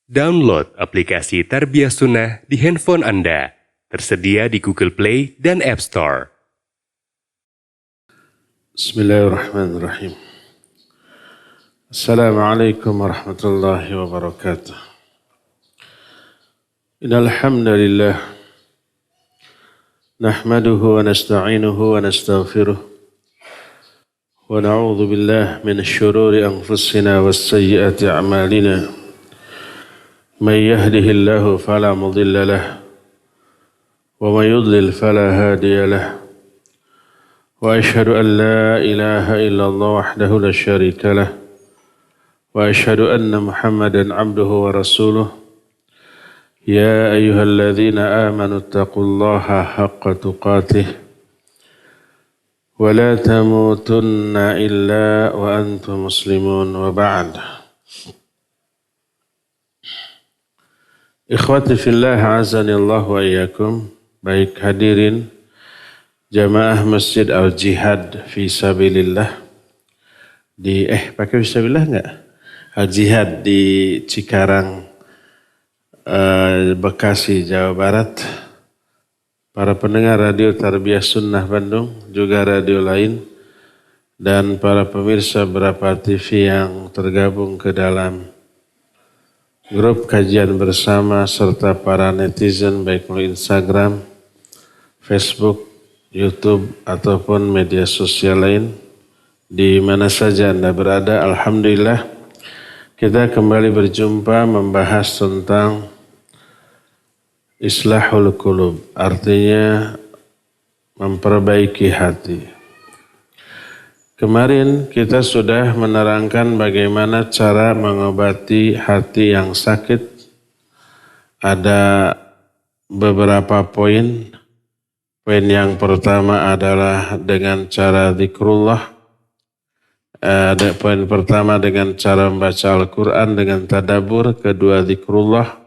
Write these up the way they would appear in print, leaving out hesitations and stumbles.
Download aplikasi Tarbiyah Sunnah di handphone Anda. Tersedia di Google Play dan App Store. Bismillahirrahmanirrahim. Assalamualaikum warahmatullahi wabarakatuh. Innal hamdalillah nahmaduhu wa nasta'inuhu wa nastaghfiruh wa na'udzu billahi min syururi anfusina was sayyiati a'malina. من يهده الله فلا مضل له ومن يضلل فلا هادي له وأشهد أن لا إله إلا الله وحده لا شريك له وأشهد أن محمدا عبده ورسوله يا أيها الذين آمنوا اتقوا الله حق تقاته ولا تموتن إلا وأنتم مسلمون وبعد. Ikhwati fillah azanillahu wa iyyakum. Baik hadirin jamaah Masjid Al-Jihad fi Sabilillah di pakai Fisabilillah enggak? Al-Jihad di Cikarang, Bekasi, Jawa Barat. Para pendengar radio Tarbiyah Sunnah Bandung, juga radio lain, dan para pemirsa beberapa TV yang tergabung ke dalam grup kajian bersama serta para netizen baik melalui Instagram, Facebook, YouTube ataupun media sosial lain di mana saja Anda berada. Alhamdulillah kita kembali berjumpa membahas tentang Islahul Qulub, artinya memperbaiki hati. Kemarin kita sudah menerangkan bagaimana cara mengobati hati yang sakit. Ada beberapa poin. Poin yang pertama adalah dengan cara zikrullah. Poin pertama dengan cara membaca Al-Quran dengan tadabbur. Kedua zikrullah.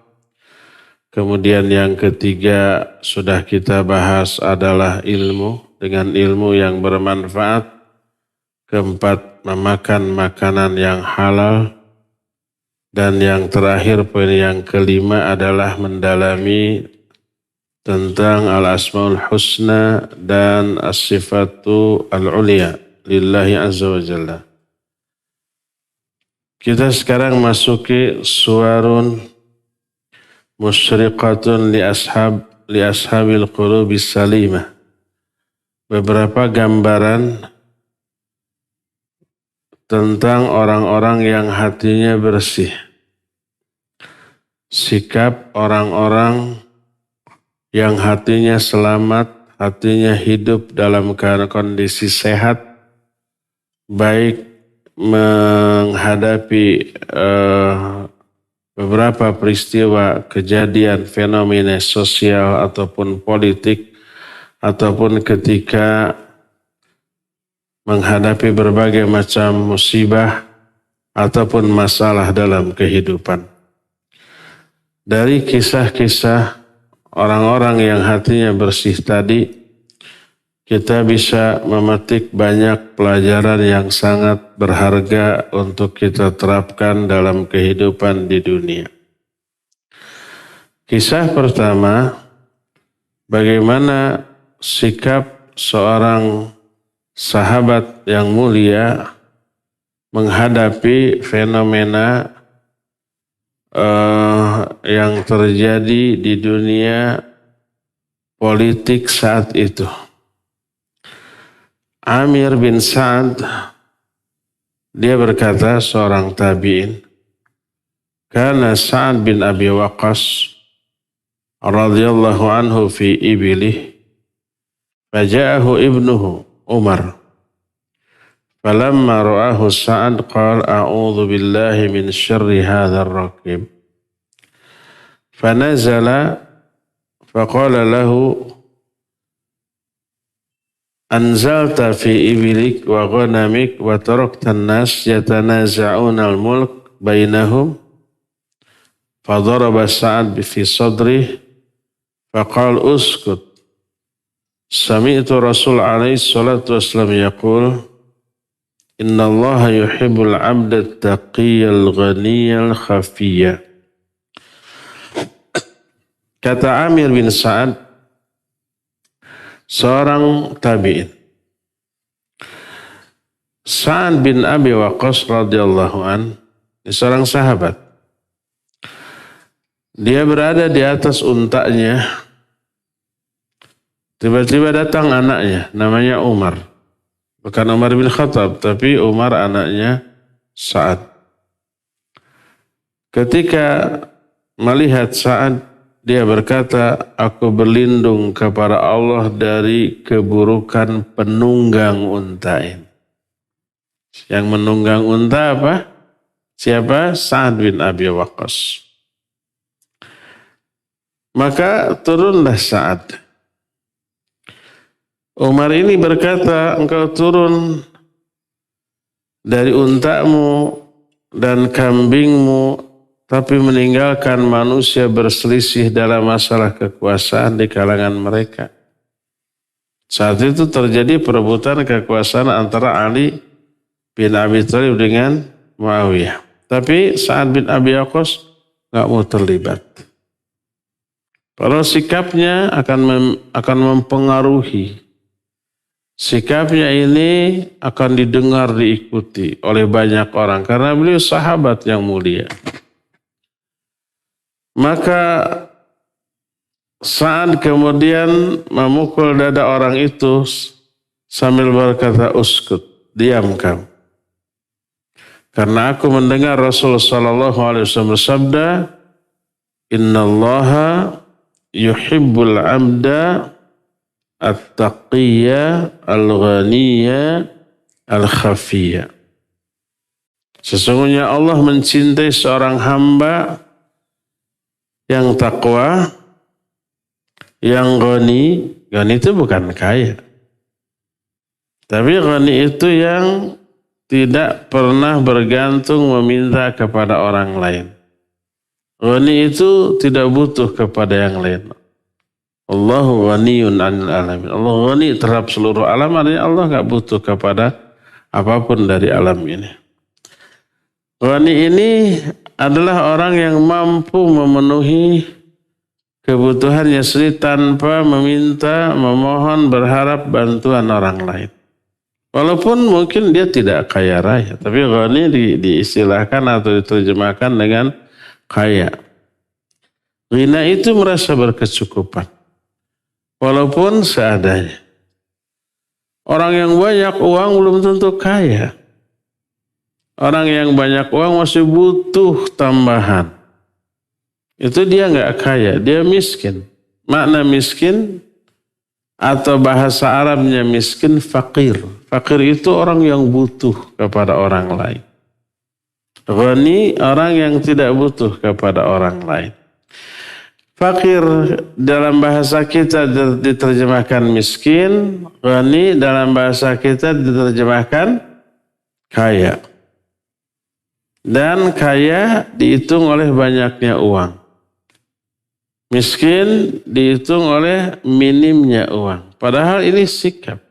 Kemudian yang ketiga sudah kita bahas adalah ilmu. Dengan ilmu yang bermanfaat. Keempat, memakan makanan yang halal. Dan yang terakhir, poin yang kelima adalah mendalami tentang al-asmaul husna dan as-sifatu al-ulia lillahi azza wa jalla. Kita sekarang masuki suwarun musyriqatun li ashabil qulubis salimah. Beberapa gambaran tentang orang-orang yang hatinya bersih. Sikap orang-orang yang hatinya selamat, hatinya hidup dalam kondisi sehat, baik menghadapi beberapa peristiwa, kejadian, fenomena sosial ataupun politik, ataupun ketika menghadapi berbagai macam musibah ataupun masalah dalam kehidupan. Dari kisah-kisah orang-orang yang hatinya bersih tadi, kita bisa memetik banyak pelajaran yang sangat berharga untuk kita terapkan dalam kehidupan di dunia. Kisah pertama, bagaimana sikap seorang sahabat yang mulia menghadapi fenomena yang terjadi di dunia politik saat itu. Amir bin Sa'ad, dia berkata, seorang tabi'in, kana Sa'ad bin Abi Waqqas radhiyallahu anhu fi ibilih, faja'ahu ibnuhu Umar. Falamma ra'ahu Sa'ad qala a'udzu billahi min syarri hadzal raqib. Fanazala faqala lahu anzalta fi ibilik wa ghanamik wa tarakta an-nas yatanaza'una al-mulk bainahum. Fadaraba Sa'ad fi sadrihi faqala uskut. Sami'tu Rasul alaihi salatu wassalam yaqul, Inna Allah yuhibbul abda taqiyyal ghaniyal khafiyya. Kata Amir bin Sa'ad, seorang tabi'in. Sa'ad bin Abi Waqqas radhiyallahu an, seorang sahabat. Dia berada di atas untanya. Tiba-tiba datang anaknya, namanya Umar. Bukan Umar bin Khattab, tapi Umar anaknya Sa'ad. Ketika melihat Sa'ad, dia berkata, aku berlindung kepada Allah dari keburukan penunggang unta ini. Yang menunggang unta apa? Siapa? Sa'ad bin Abi Waqqas. Maka turunlah Sa'ad. Umar ini berkata, engkau turun dari untamu dan kambingmu, tapi meninggalkan manusia berselisih dalam masalah kekuasaan di kalangan mereka. Saat itu terjadi perebutan kekuasaan antara Ali bin Abi Thalib dengan Muawiyah. Tapi Sa'ad bin Abi Waqqas nggak mau terlibat. Padahal sikapnya akan mempengaruhi. Sikapnya ini akan didengar, diikuti oleh banyak orang. Karena beliau sahabat yang mulia. Maka Sa'ad kemudian memukul dada orang itu sambil berkata, uskut, diam kamu. Karena aku mendengar Rasulullah SAW bersabda, innallaha yuhibbul abda at-taqiyya al-ghaniyya al-khafiyya. Sesungguhnya Allah mencintai seorang hamba yang takwa, yang ghani. Ghani itu bukan kaya. Tapi ghani itu yang tidak pernah bergantung meminta kepada orang lain. Ghani itu tidak butuh kepada yang lain. Allahu ghaniyun 'anil alamin. Allah ghani terhadap seluruh alam, artinya Allah enggak butuh kepada apapun dari alam ini. Ghani ini adalah orang yang mampu memenuhi kebutuhannya sendiri tanpa meminta, memohon, berharap bantuan orang lain. Walaupun mungkin dia tidak kaya raya, tapi ghani diistilahkan atau diterjemahkan dengan kaya. Ghina itu merasa berkecukupan, walaupun seadanya. Orang yang banyak uang belum tentu kaya. Orang yang banyak uang masih butuh tambahan. Itu dia nggak kaya, dia miskin. Makna miskin atau bahasa Arabnya miskin, fakir. Fakir itu orang yang butuh kepada orang lain. Ghani orang yang tidak butuh kepada orang lain. Fakir dalam bahasa kita diterjemahkan miskin, ghani dalam bahasa kita diterjemahkan kaya. Dan kaya dihitung oleh banyaknya uang. Miskin dihitung oleh minimnya uang. Padahal ini sikap.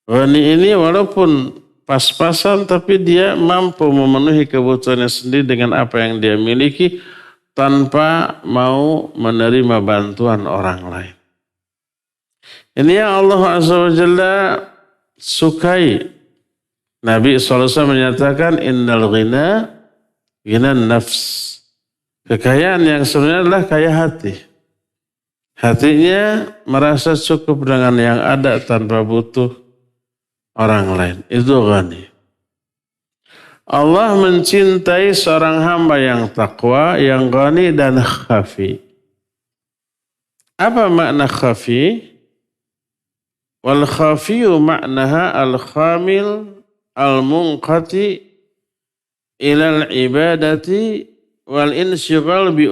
Ghani ini walaupun pas-pasan, tapi dia mampu memenuhi kebutuhannya sendiri dengan apa yang dia miliki tanpa mau menerima bantuan orang lain. Ini yang Allah Azza wa Jalla sukai. Nabi SAW menyatakan innal ghina ghinan nafs. Kekayaan yang sebenarnya adalah kaya hati. Hatinya merasa cukup dengan yang ada tanpa butuh orang lain. Itu ghani. Allah mencintai seorang hamba yang takwa, yang ghani dan khafi. Apa makna khafi? Wal khafiyu maknaha al-khamil al-munqati ilal ibadati wal insyighal bi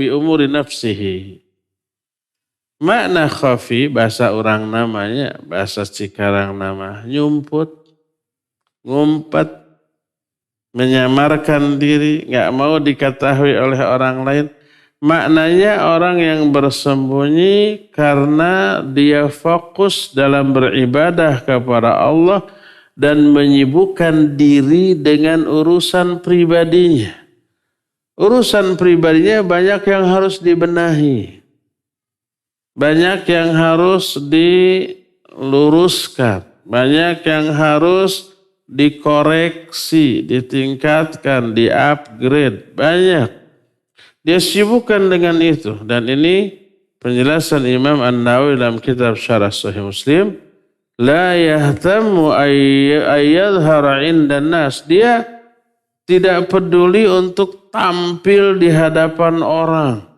umuri nafsihi. Makna khafi, bahasa orang namanya, bahasa Cikarang nama nyumput, ngumpet, menyamarkan diri, enggak mau diketahui oleh orang lain. Maknanya orang yang bersembunyi karena dia fokus dalam beribadah kepada Allah dan menyibukkan diri dengan urusan pribadinya. Urusan pribadinya banyak yang harus dibenahi. Banyak yang harus diluruskan. Banyak yang harus dikoreksi, ditingkatkan, di-upgrade. Banyak. Dia sibukkan dengan itu. Dan ini penjelasan Imam An-Nawawi dalam kitab Syarah Sahih Muslim. La yahtamu ayyadhara indan nas. Dia tidak peduli untuk tampil di hadapan orang.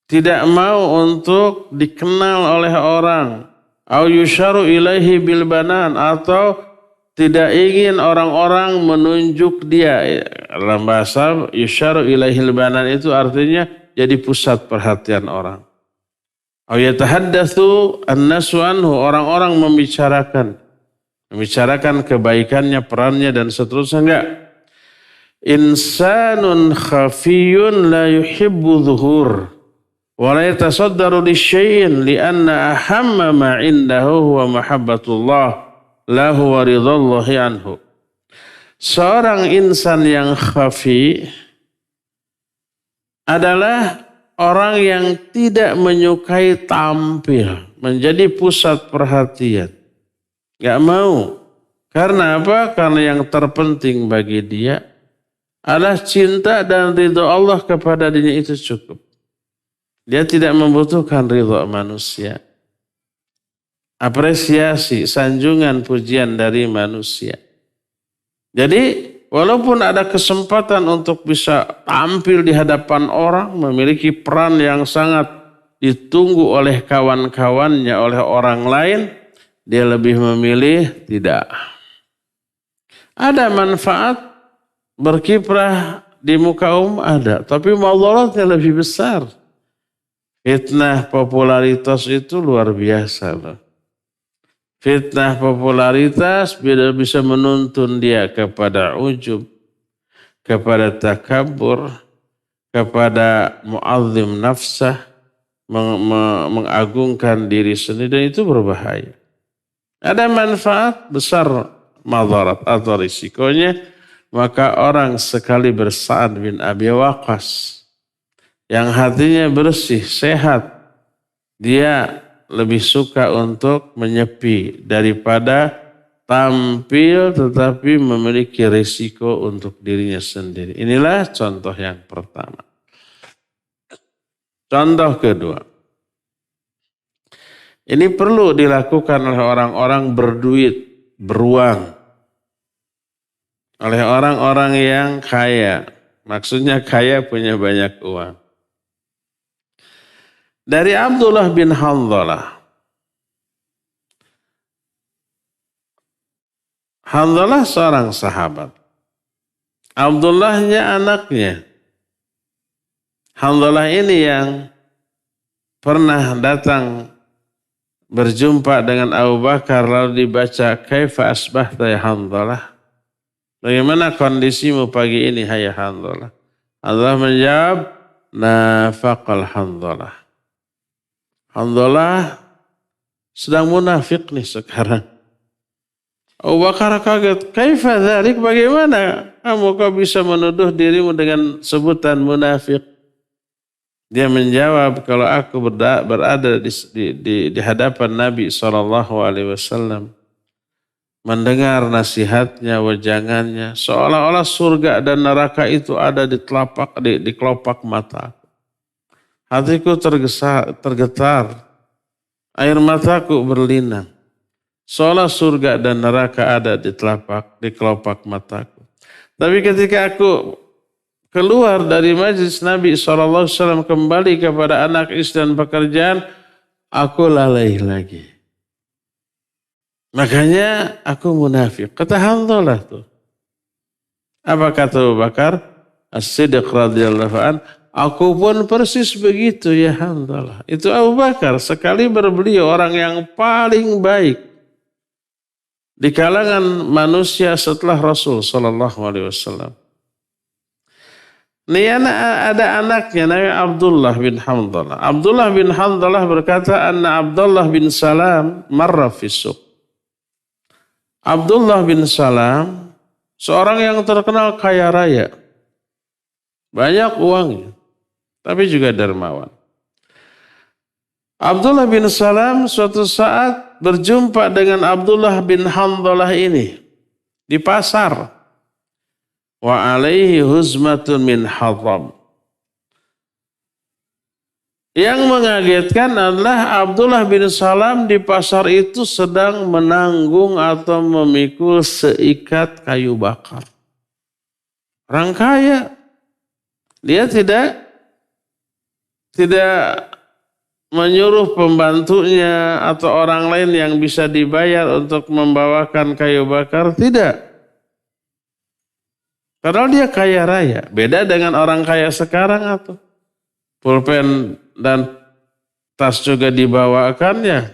Tidak mau untuk dikenal oleh orang. Au yusharu ilaihi bil banan, atau tidak ingin orang-orang menunjuk dia. Dalam bahasa yusharu ilaihil banan itu artinya jadi pusat perhatian orang. Au yatahaddatsu an-nasu anhu, orang-orang membicarakan kebaikannya, perannya dan seterusnya. Enggak. Insanun khafiyun la yuhibbu dhuhur wa la yatasaddaru li syai'in li'anna ahamma ma 'indahu huwa mahabbatullah lahu wa ridallahi anhu. Seorang insan yang khafi adalah orang yang tidak menyukai tampil, menjadi pusat perhatian. Gak mau. Karena apa? Karena yang terpenting bagi dia adalah cinta dan ridha Allah kepada dirinya, itu cukup. Dia tidak membutuhkan ridha manusia. Apresiasi, sanjungan, pujian dari manusia. Jadi walaupun ada kesempatan untuk bisa tampil di hadapan orang, memiliki peran yang sangat ditunggu oleh kawan-kawannya, oleh orang lain, dia lebih memilih tidak. Ada manfaat berkiprah di muka umum, ada, tapi madaratnya lebih besar. Fitnah popularitas itu luar biasa loh. Fitnah popularitas bisa menuntun dia kepada ujub, kepada takabur, kepada mu'azzim nafsah, mengagungkan diri sendiri, dan itu berbahaya. Ada manfaat besar, madarat atau risikonya. Maka orang sekali Sa'ad bin Abi Waqqas yang hatinya bersih, sehat, dia lebih suka untuk menyepi daripada tampil tetapi memiliki risiko untuk dirinya sendiri. Inilah contoh yang pertama. Contoh kedua. Ini perlu dilakukan oleh orang-orang berduit, beruang. Oleh orang-orang yang kaya. Maksudnya kaya punya banyak uang. Dari Abdullah bin Handhalah. Handhalah seorang sahabat. Abdullahnya anaknya. Handhalah ini yang pernah datang berjumpa dengan Abu Bakar lalu dibaca, "Kaifa asbahta ya Handhalah?" Bagaimana kondisimu pagi ini hai Handhalah? Handhalah menjawab, "Nafaqal Handhalah." Handhalah sedang munafik nih sekarang. Abu Bakar kaget. Kaifa dzalik? Bagaimana kamu kau bisa menuduh dirimu dengan sebutan munafik? Dia menjawab, kalau aku berada di hadapan Nabi SAW, mendengar nasihatnya, wejangannya, seolah-olah surga dan neraka itu ada di kelopak mata. Hatiku tergetar, air mataku berlinang. Seolah surga dan neraka ada di kelopak mataku. Tapi ketika aku keluar dari majlis Nabi SAW kembali kepada anak istri dan pekerjaan, aku lalai lagi. Makanya aku munafik. Kata Handhalah tuh. Apa kata Abu Bakar? As-Siddiq radhiyallahu anhu. Aku pun persis begitu ya Handhalah. Itu Abu Bakar sekali beliau orang yang paling baik di kalangan manusia setelah Rasul sallallahu alaihi wasallam. Ini ada anaknya namanya Abdullah bin Handhalah. Abdullah bin Handhalah berkata, anna Abdullah bin Salam marra fi suq. Abdullah bin Salam seorang yang terkenal kaya raya. banyak uangnya, tapi juga dermawan. Abdullah bin Salam suatu saat berjumpa dengan Abdullah bin Handalah ini di pasar. Wa alaihi huzmatun min hatab. Yang mengagetkan adalah Abdullah bin Salam di pasar itu sedang menanggung atau memikul seikat kayu bakar. Orang kaya, dia tidak menyuruh pembantunya atau orang lain yang bisa dibayar untuk membawakan kayu bakar, tidak. Padahal dia kaya raya, beda dengan orang kaya sekarang atau pulpen dan tas juga dibawakannya.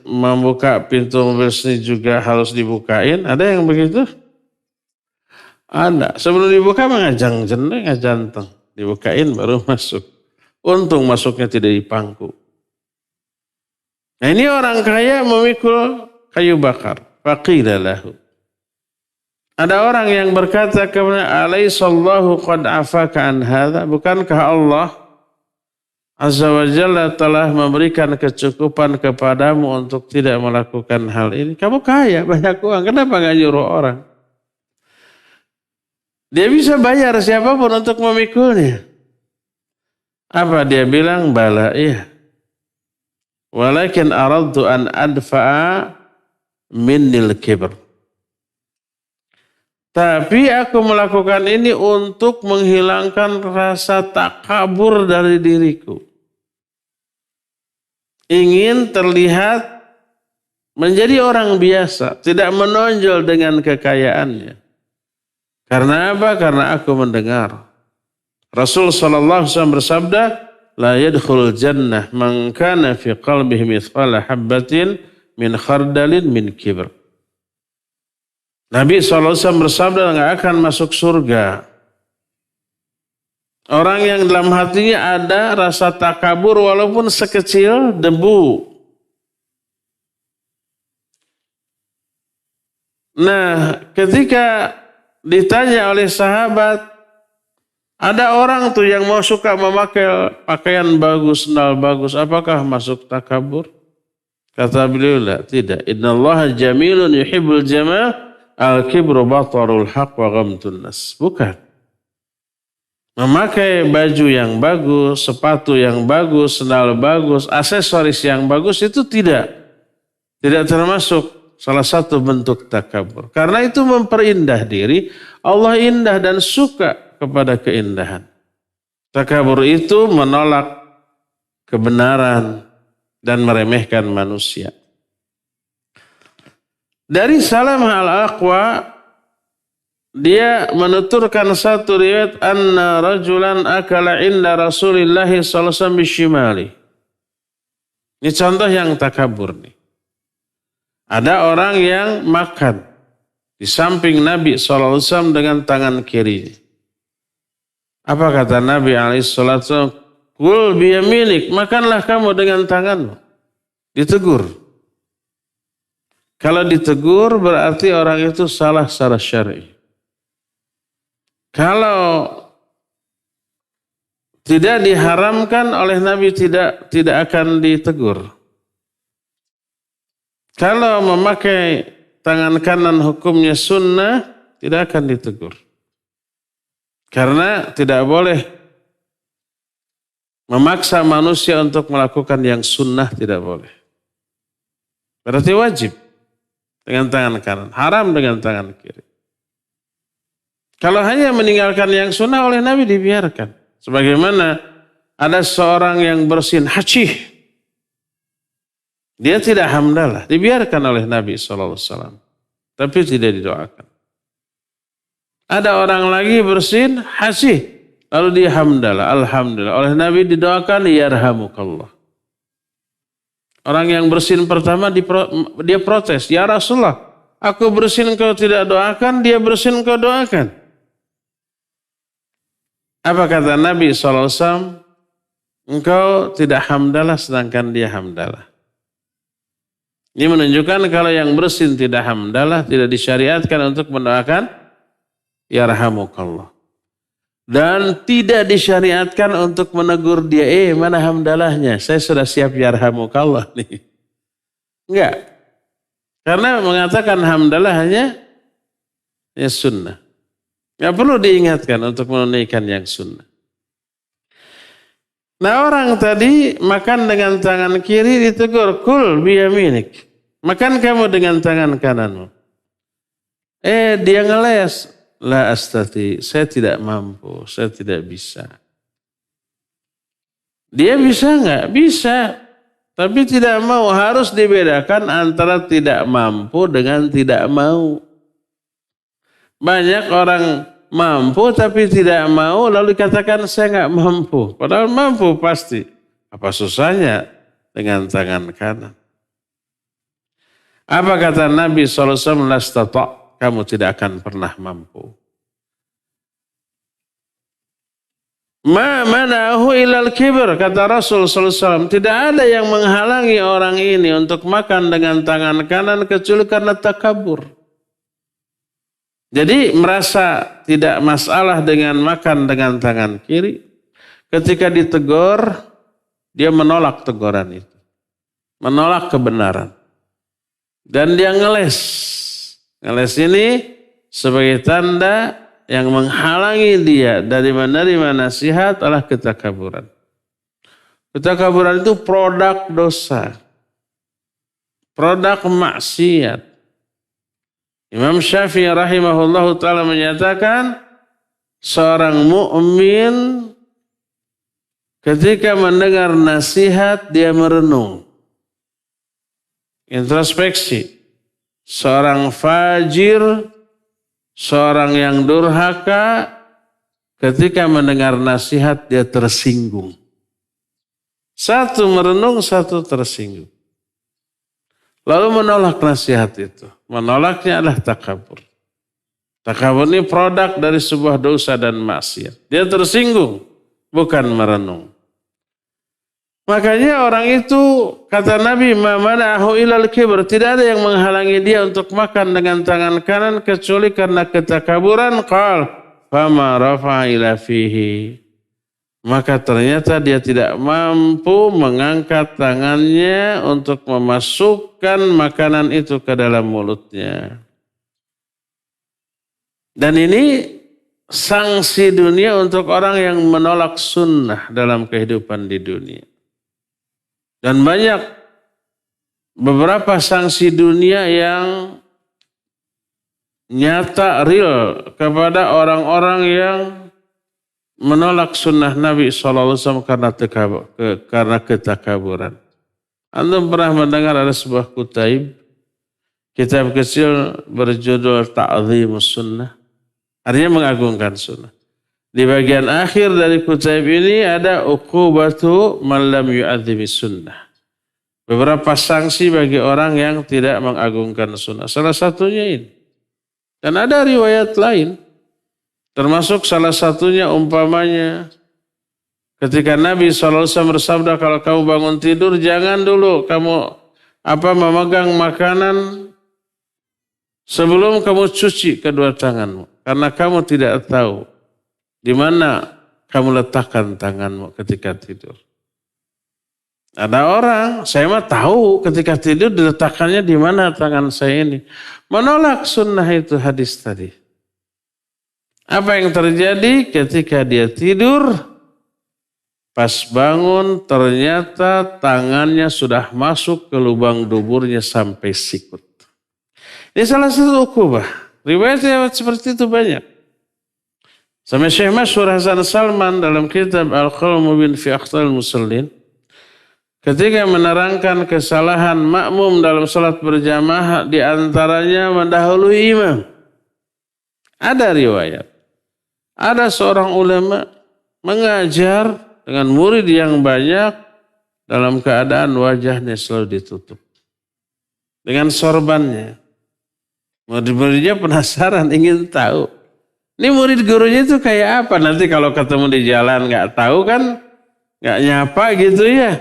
Membuka pintu mobil sendiri juga harus dibukain. Ada yang begitu? Ada. Sebelum dibuka mengajang jeneng, ngajanteng. Dibukain baru masuk. Untung masuknya tidak dipangku. Nah ini orang kaya memikul kayu bakar. Faqila lahu. Ada orang yang berkata kepada alaihissallahu qad afaka an hadha. Bukankah Allah Azza wa Jalla telah memberikan kecukupan kepadamu untuk tidak melakukan hal ini. Kamu kaya, banyak uang. Kenapa gak nyuruh orang? Dia bisa bayar siapapun untuk memikulnya. Apa dia bilang? Bala, iya. Walakin aradtu an adfa'a minnil kibr. Tapi aku melakukan ini untuk menghilangkan rasa takabur dari diriku. Ingin terlihat menjadi orang biasa, tidak menonjol dengan kekayaannya. Karena apa? Karena aku mendengar Rasul sallallahu alaihi wasallam bersabda, la yadkhulul jannah man kana fi qalbihi mithqala habbatin min khardalin min kibr. Nabi SAW bersabda nggak akan masuk surga orang yang dalam hatinya ada rasa takabur walaupun sekecil debu. Nah, ketika ditanya oleh sahabat, ada orang tuh yang mau suka memakai pakaian bagus, sandal bagus, apakah masuk takabur? Kata beliau, tidak. Innallaha jamilun yuhibbul jamal. Al-kibru batarul haq wa ghamtun nas. Bukan. Memakai baju yang bagus, sepatu yang bagus, sandal bagus, aksesoris yang bagus itu tidak termasuk salah satu bentuk takabur. Karena itu memperindah diri. Allah indah dan suka kepada keindahan. Takabur itu menolak kebenaran dan meremehkan manusia. Dari Salam al-Aqwa, dia menuturkan satu riwayat, anna rajulan akala inda Rasulillahi sallallahu alaihi wasallam bishimali. Ini contoh yang takabur nih. Ada orang yang makan di samping Nabi sallallahu alaihi wasallam dengan tangan kiri. Apa kata Nabi alaihi wasallam? Kul biyaminik, makanlah kamu dengan tanganmu. Ditegur. Kalau ditegur berarti orang itu salah secara syar'i. Kalau tidak diharamkan oleh Nabi tidak akan ditegur. Kalau memakai tangan kanan hukumnya sunnah tidak akan ditegur. Karena tidak boleh memaksa manusia untuk melakukan yang sunnah, tidak boleh. Berarti wajib dengan tangan kanan, haram dengan tangan kiri. Kalau hanya meninggalkan yang sunnah oleh Nabi dibiarkan. Sebagaimana ada seorang yang bersin hacih. Dia tidak hamdalah, dibiarkan oleh Nabi SAW. Tapi tidak didoakan. Ada orang lagi bersin hasih, lalu dia hamdalah, alhamdulillah. Oleh Nabi didoakan, yarhamukallah. Orang yang bersin pertama dia protes, ya Rasulullah, aku bersin kau tidak doakan, dia bersin kau doakan. Apa kata Nabi SAW? Engkau tidak hamdalah sedangkan dia hamdalah. Ini menunjukkan kalau yang bersin tidak hamdalah, tidak disyariatkan untuk mendoakan yarhamukallah. Dan tidak disyariatkan untuk menegur dia, mana hamdalahnya? Saya sudah siap yarhamukallah nih. Enggak. Karena mengatakan hamdalah hanya ya sunnah. Enggak perlu diingatkan untuk menunaikan yang sunnah. Nah orang tadi makan dengan tangan kiri ditegur, kul biyaminik. Makan kamu dengan tangan kananmu. Dia ngeles. La astati, saya tidak mampu, saya tidak bisa. Dia bisa enggak? Bisa. Tapi tidak mau, harus dibedakan antara tidak mampu dengan tidak mau. Banyak orang mampu tapi tidak mau lalu dikatakan saya enggak mampu. Padahal mampu pasti. Apa susahnya dengan tangan kanan? Apa kata Nabi SAW? Lastata'. Kamu tidak akan pernah mampu. Ma manahu ilal kibr, kata Rasul SAW. Tidak ada yang menghalangi orang ini untuk makan dengan tangan kanan kecuali karena takabur. Jadi merasa tidak masalah dengan makan dengan tangan kiri. Ketika ditegur, dia menolak teguran itu. Menolak kebenaran. Dan dia ngeles. Ngeles ini sebagai tanda yang menghalangi dia dari menerima nasihat adalah ketakaburan. Ketakaburan itu produk dosa. Produk maksiat. Imam Syafi'i rahimahullahu ta'ala menyatakan seorang mukmin ketika mendengar nasihat dia merenung. Introspeksi. Seorang fajir, seorang yang durhaka, ketika mendengar nasihat dia tersinggung. Satu merenung, satu tersinggung. Lalu menolak nasihat itu. Menolaknya adalah takabur. Takabur ini produk dari sebuah dosa dan maksiat. Dia tersinggung, bukan merenung. Makanya orang itu, kata Nabi, ma mana'ahu ilal kibr, tidak ada yang menghalangi dia untuk makan dengan tangan kanan kecuali karena ketakaburan. Qal fama rafa'a ila fihi. Maka ternyata dia tidak mampu mengangkat tangannya untuk memasukkan makanan itu ke dalam mulutnya. Dan ini sanksi dunia untuk orang yang menolak sunnah dalam kehidupan di dunia. Dan banyak beberapa sanksi dunia yang nyata real kepada orang-orang yang menolak sunnah Nabi SAW karena ketakaburan. Antum pernah mendengar ada sebuah kutaib, kitab kecil berjudul Ta'zimus Sunnah, artinya mengagungkan sunnah. Di bagian akhir dari kutaib ini ada uqubatu man lam yu'adzimi sunnah. Beberapa sanksi bagi orang yang tidak mengagungkan sunnah. Salah satunya ini. Dan ada riwayat lain. Termasuk salah satunya umpamanya ketika Nabi SAW bersabda, kalau kamu bangun tidur jangan dulu kamu memegang makanan sebelum kamu cuci kedua tanganmu. Karena kamu tidak tahu di mana kamu letakkan tanganmu ketika tidur. Ada orang, saya mah tahu ketika tidur diletakkannya di mana tangan saya ini. Menolak sunnah itu hadis tadi. Apa yang terjadi ketika dia tidur, pas bangun ternyata tangannya sudah masuk ke lubang duburnya sampai sikut. Ini salah satu ukubah. Riwayat seperti itu banyak. Sampai Syekh Masyhur Hasan Salman dalam kitab Al-Qawl Mubin fi Akhtal Musallin, ketika menerangkan kesalahan makmum dalam salat berjamaah, di antaranya mendahului imam. Ada riwayat. Ada seorang ulama mengajar dengan murid yang banyak dalam keadaan wajahnya selalu ditutup. Dengan sorbannya. Murid-muridnya penasaran, ingin tahu. Ini murid gurunya itu kayak apa? Nanti kalau ketemu di jalan nggak tahu kan, nggak nyapa gitu ya.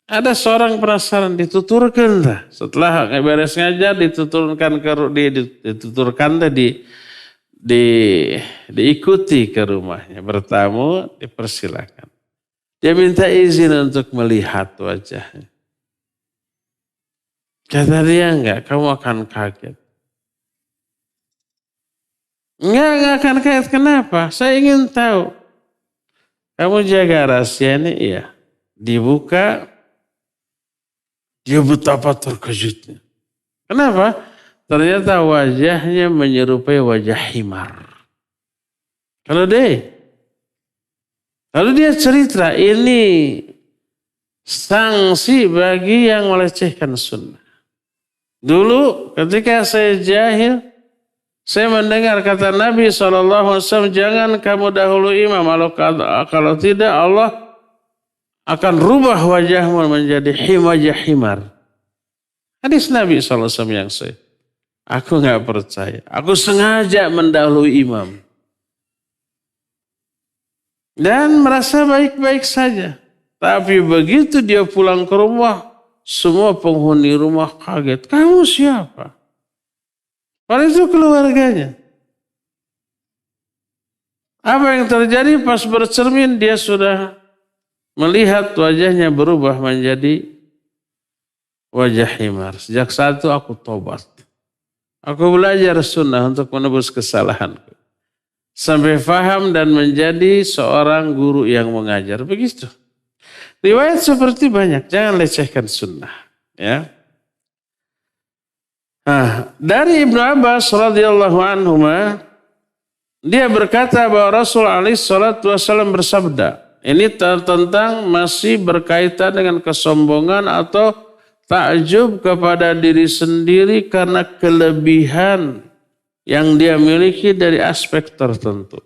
Ada seorang penasaran, dituturkan dah. Setelah beres ngajar dituturkan diikuti ke rumahnya, bertamu dipersilakan. Dia minta izin untuk melihat wajahnya. Kata dia, enggak, kamu akan kaget. Enggak akan kaget. Kenapa? Saya ingin tahu. Kamu jaga rahasia ini? Iya. Dibuka, dia betapa terkejutnya. Kenapa? Ternyata wajahnya menyerupai wajah himar. Lalu dia cerita, ini sanksi bagi yang melecehkan sunnah. Dulu ketika saya jahil, saya mendengar kata Nabi SAW, jangan kamu dahulu imam, kalau tidak Allah akan rubah wajahmu menjadi wajah himar. Hadis Nabi SAW yang sahih. Aku nggak percaya. Aku sengaja mendahului imam. Dan merasa baik-baik saja. Tapi begitu dia pulang ke rumah, semua penghuni rumah kaget. Kamu siapa? Padahal itu keluarganya. Apa yang terjadi pas bercermin, dia sudah melihat wajahnya berubah menjadi wajah himar. Sejak saat itu aku tobat. Aku belajar sunnah untuk menebus kesalahanku. Sampai faham dan menjadi seorang guru yang mengajar. Begitu. Riwayat seperti banyak. Jangan lecehkan sunnah. Ya. Nah, dari Ibnu Abbas radhiyallahu anhuma, dia berkata bahwa Rasul alaihi salatu wasallam bersabda, ini tentang masih berkaitan dengan kesombongan atau takjub kepada diri sendiri karena kelebihan yang dia miliki dari aspek tertentu.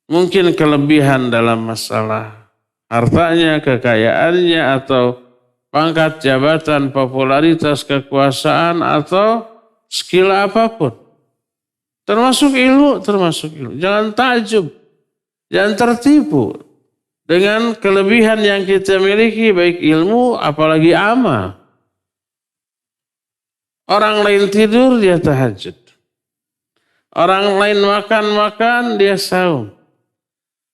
Mungkin kelebihan dalam masalah hartanya, kekayaannya, atau pangkat jabatan, popularitas, kekuasaan, atau skill apapun. Termasuk ilmu. Jangan takjub, jangan tertipu dengan kelebihan yang kita miliki, baik ilmu, apalagi amal. Orang lain tidur, dia tahajud. Orang lain makan, dia saum.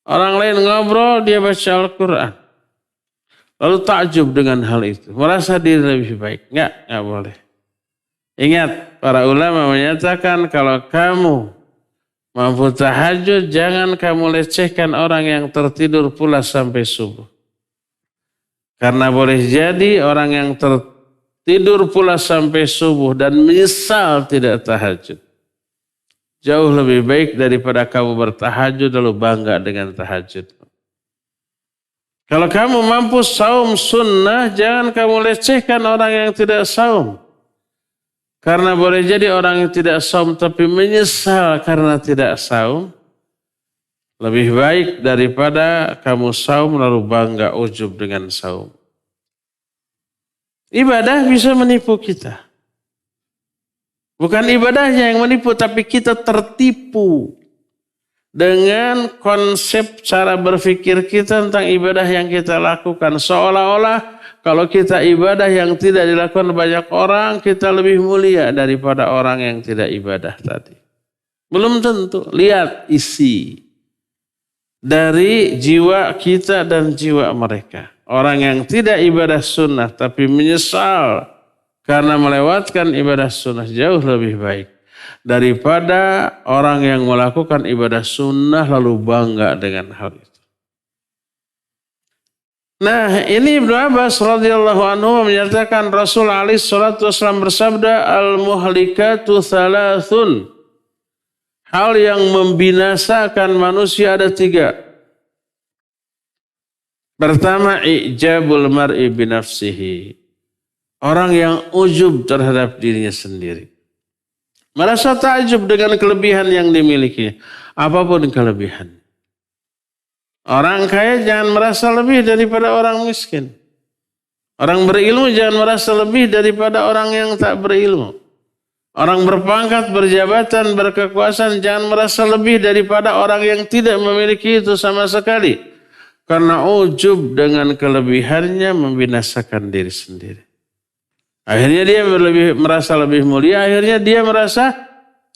Orang lain ngobrol, dia baca Al-Quran. Lalu takjub dengan hal itu. Merasa diri lebih baik. Enggak boleh. Ingat, para ulama menyatakan kalau kamu mampu tahajud, jangan kamu lecehkan orang yang tertidur pula sampai subuh. Karena boleh jadi orang yang tertidur pula sampai subuh dan menyesal tidak tahajud. Jauh lebih baik daripada kamu bertahajud lalu bangga dengan tahajud. Kalau kamu mampu saum sunnah, jangan kamu lecehkan orang yang tidak saum. Karena boleh jadi orang yang tidak saum tapi menyesal karena tidak saum. Lebih baik daripada kamu saum lalu bangga ujub dengan saum. Ibadah bisa menipu kita. Bukan ibadahnya yang menipu, tapi kita tertipu dengan konsep cara berpikir kita tentang ibadah yang kita lakukan. Seolah-olah kalau kita ibadah yang tidak dilakukan banyak orang, kita lebih mulia daripada orang yang tidak ibadah tadi. Belum tentu. Lihat isi dari jiwa kita dan jiwa mereka. Orang yang tidak ibadah sunnah tapi menyesal karena melewatkan ibadah sunnah jauh lebih baik daripada orang yang melakukan ibadah sunnah lalu bangga dengan hal itu. Nah, ini Ibnu Abbas radhiyallahu anhu menyatakan Rasul alaihi salatu wasallam bersabda, al-muhlikatu thalathun. Hal yang membinasakan manusia ada 3. Pertama, ijabul mar'i binafsihi. Orang yang ujub terhadap dirinya sendiri. Merasa takjub dengan kelebihan yang dimiliki. Apapun kelebihan. Orang kaya jangan merasa lebih daripada orang miskin. Orang berilmu jangan merasa lebih daripada orang yang tak berilmu. Orang berpangkat, berjabatan, berkekuasaan jangan merasa lebih daripada orang yang tidak memiliki itu sama sekali. Karena ujub dengan kelebihannya membinasakan diri sendiri. Akhirnya dia merasa lebih mulia, akhirnya dia merasa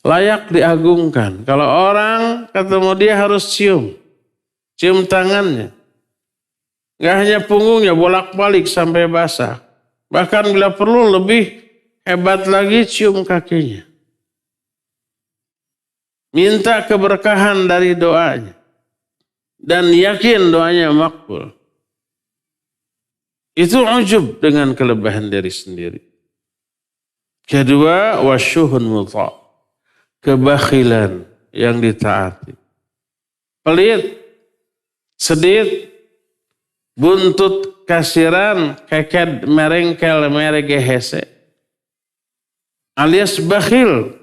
layak diagungkan. Kalau orang ketemu dia harus cium tangannya. Gak hanya punggungnya, bolak-balik sampai basah. Bahkan bila perlu lebih hebat lagi, cium kakinya. Minta keberkahan dari doanya. Dan yakin doanya makbul. Itu ujub dengan kelebihan diri sendiri. Kedua, wasyuhun muta'. Kebakhilan yang ditaati. Pelit, sedit, buntut kasiran, keked merengkel merege hese. Alias bakhil.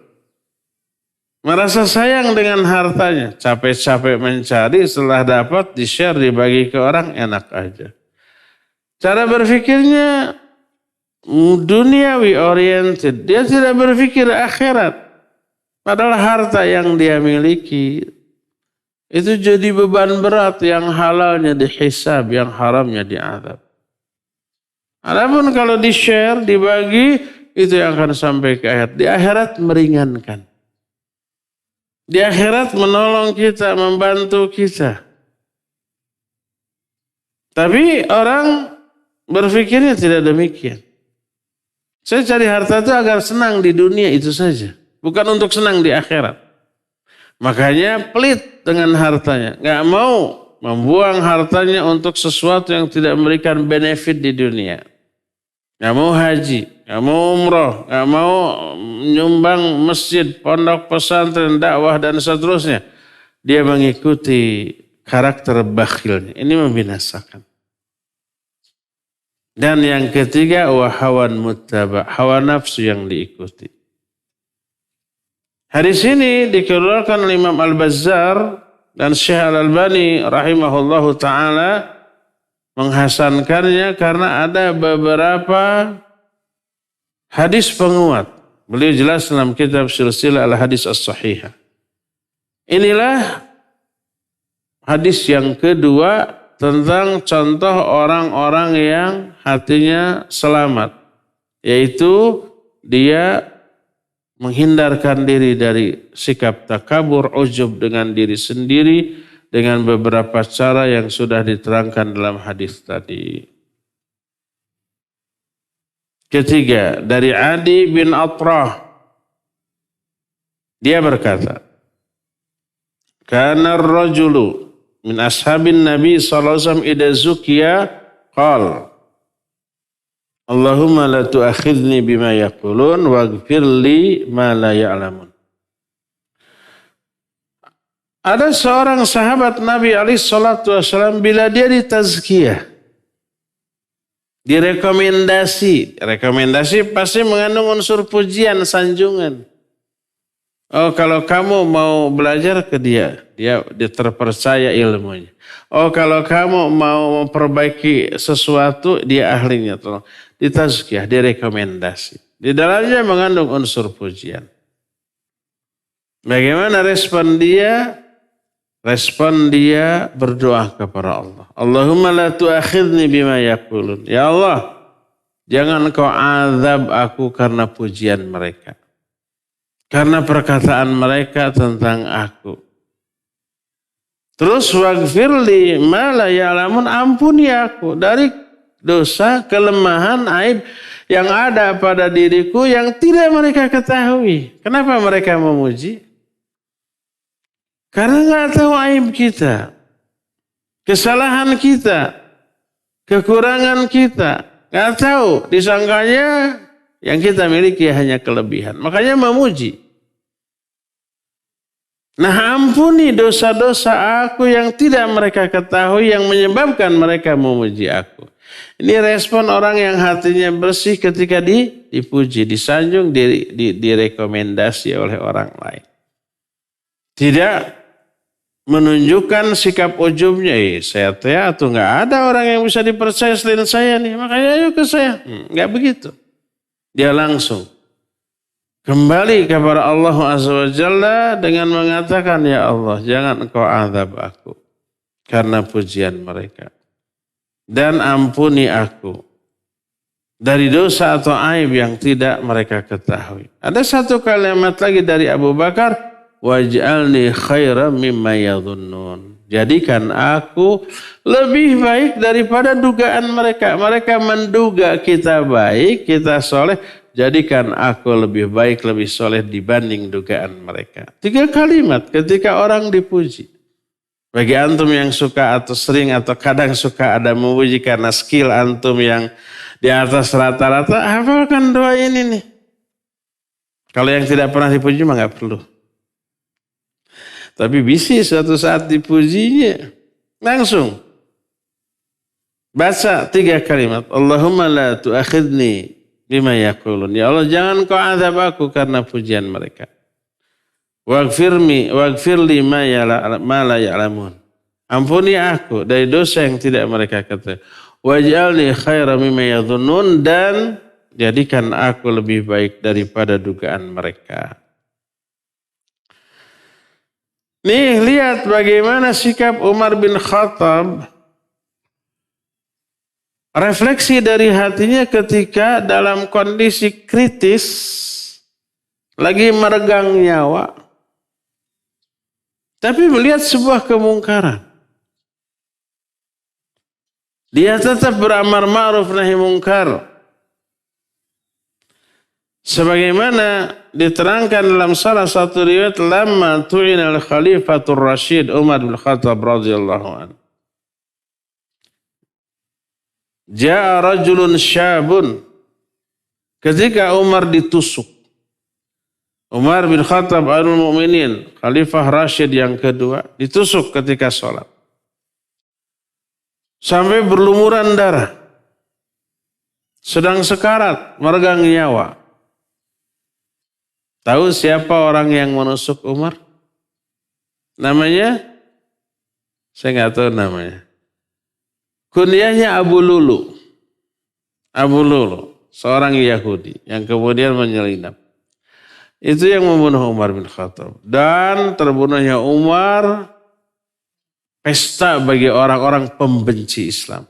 Merasa sayang dengan hartanya. Capek-capek mencari, setelah dapat di-share, dibagi ke orang, enak aja. Cara berpikirnya duniawi oriented. Dia tidak berpikir akhirat. Padahal harta yang dia miliki itu jadi beban berat, yang halalnya dihisab, yang haramnya diazab. Adapun kalau di-share, dibagi, itu yang akan sampai ke akhirat. Di akhirat meringankan. Di akhirat menolong kita, membantu kita. Tapi orang berpikirnya tidak demikian. Saya cari harta itu agar senang di dunia itu saja. Bukan untuk senang di akhirat. Makanya pelit dengan hartanya. Gak mau membuang hartanya untuk sesuatu yang tidak memberikan benefit di dunia. Gak mau haji, gak mau umroh, gak mau nyumbang masjid, pondok pesantren, dakwah dan seterusnya. Dia mengikuti karakter bakhilnya. Ini membinasakan. Dan yang ketiga, wahawan muttaba', hawa nafsu yang diikuti. Hadis ini dikeluarkan oleh Imam Al-Bazzar dan Syekh Al-Albani rahimahullahu ta'ala menghasankannya karena ada beberapa hadis penguat. Beliau jelas dalam kitab Silsilah Al-Hadis As-Sahihah. Inilah hadis yang kedua tentang contoh orang-orang yang hatinya selamat. Yaitu dia menghindarkan diri dari sikap takabur, ujub dengan diri sendiri dengan beberapa cara yang sudah diterangkan dalam hadis tadi. Ketiga, dari Adi bin Atrah. Dia berkata, Kana ar-rajulu min ashabin Nabi sallallahu alaihi wasallam idza zukiya qala Allahumma la tu'akhidni bima yaqulun waghfir li ma la ya'lamun. Ada seorang sahabat Nabi alaihi salatu wasallam bila dia ditazkiyah, rekomendasi pasti mengandung unsur pujian, sanjungan. Oh, kalau kamu mau belajar ke dia terpercaya ilmunya. Oh, kalau kamu mau memperbaiki sesuatu, dia ahlinya. Tolong ditazkiyah, direkomendasi. Di dalamnya mengandung unsur pujian. Bagaimana respon dia? Respon dia berdoa kepada Allah. Allahumma la tu'akhidni bima yaqulun. Ya Allah, jangan kau azab aku karena pujian mereka. Karena perkataan mereka tentang aku. Terus waghfirli ma la ya'lamun, ampuni aku dari dosa, kelemahan, aib yang ada pada diriku yang tidak mereka ketahui. Kenapa mereka memuji? Karena nggak tahu aib kita, kesalahan kita, kekurangan kita. Nggak tahu, disangkanya yang kita miliki hanya kelebihan. Makanya memuji. Nah, ampuni dosa-dosa aku yang tidak mereka ketahui yang menyebabkan mereka memuji aku. Ini respon orang yang hatinya bersih ketika dipuji, disanjung, direkomendasi oleh orang lain. Tidak menunjukkan sikap ujubnya. Saya atau nggak ada orang yang bisa dipercaya selain saya nih. Makanya ayo ke saya. Nggak begitu. Dia langsung kembali kepada Allah Azza wa Jalla dengan mengatakan, ya Allah, jangan engkau azab aku karena pujian mereka. Dan ampuni aku dari dosa atau aib yang tidak mereka ketahui. Ada satu kalimat lagi dari Abu Bakar, waj'alni khairan mimma yadhunnun. Jadikan aku lebih baik daripada dugaan mereka. Mereka menduga kita baik, kita soleh. Jadikan aku lebih baik, lebih soleh dibanding dugaan mereka. 3 kalimat ketika orang dipuji. Bagi antum yang suka atau sering atau kadang suka ada memuji karena skill antum yang di atas rata-rata, hafalkan doa ini nih. Kalau yang tidak pernah dipuji mah nggak perlu. Tapi bisa suatu saat dipujinya. Langsung. Baca 3 kalimat. Allahumma la tu'akhidni bima yaqulun. Ya Allah, jangan kau azab aku karena pujian mereka. Waghfirli ma la ya'lamun. Ampuni aku dari dosa yang tidak mereka ketahui. Waj'alni khairan mimma yadhunnun, dan jadikan aku lebih baik daripada dugaan mereka. Nih, lihat bagaimana sikap Umar bin Khattab. Refleksi dari hatinya ketika dalam kondisi kritis, lagi meregang nyawa, tapi melihat sebuah kemungkaran. Dia tetap beramar ma'ruf nahi mungkar. Sebagaimana diterangkan dalam salah satu riwayat, lamma tu'ina al-khalifatur Rashid Umar bin Khattab radhiyallahu anhu. Ja'a rajulun syabun. Ketika Umar ditusuk. Umar bin Khattab Amirul Mukminin, Khalifah Rashid yang kedua, ditusuk ketika sholat. Sampai berlumuran darah. Sedang sekarat, meregang nyawa. Tahu siapa orang yang menusuk Umar? Namanya? Saya nggak tahu namanya. Kunyahnya Abu Lulu. Abu Lulu, seorang Yahudi yang kemudian menyelinap. Itu yang membunuh Umar bin Khattab. Dan terbunuhnya Umar pesta bagi orang-orang pembenci Islam.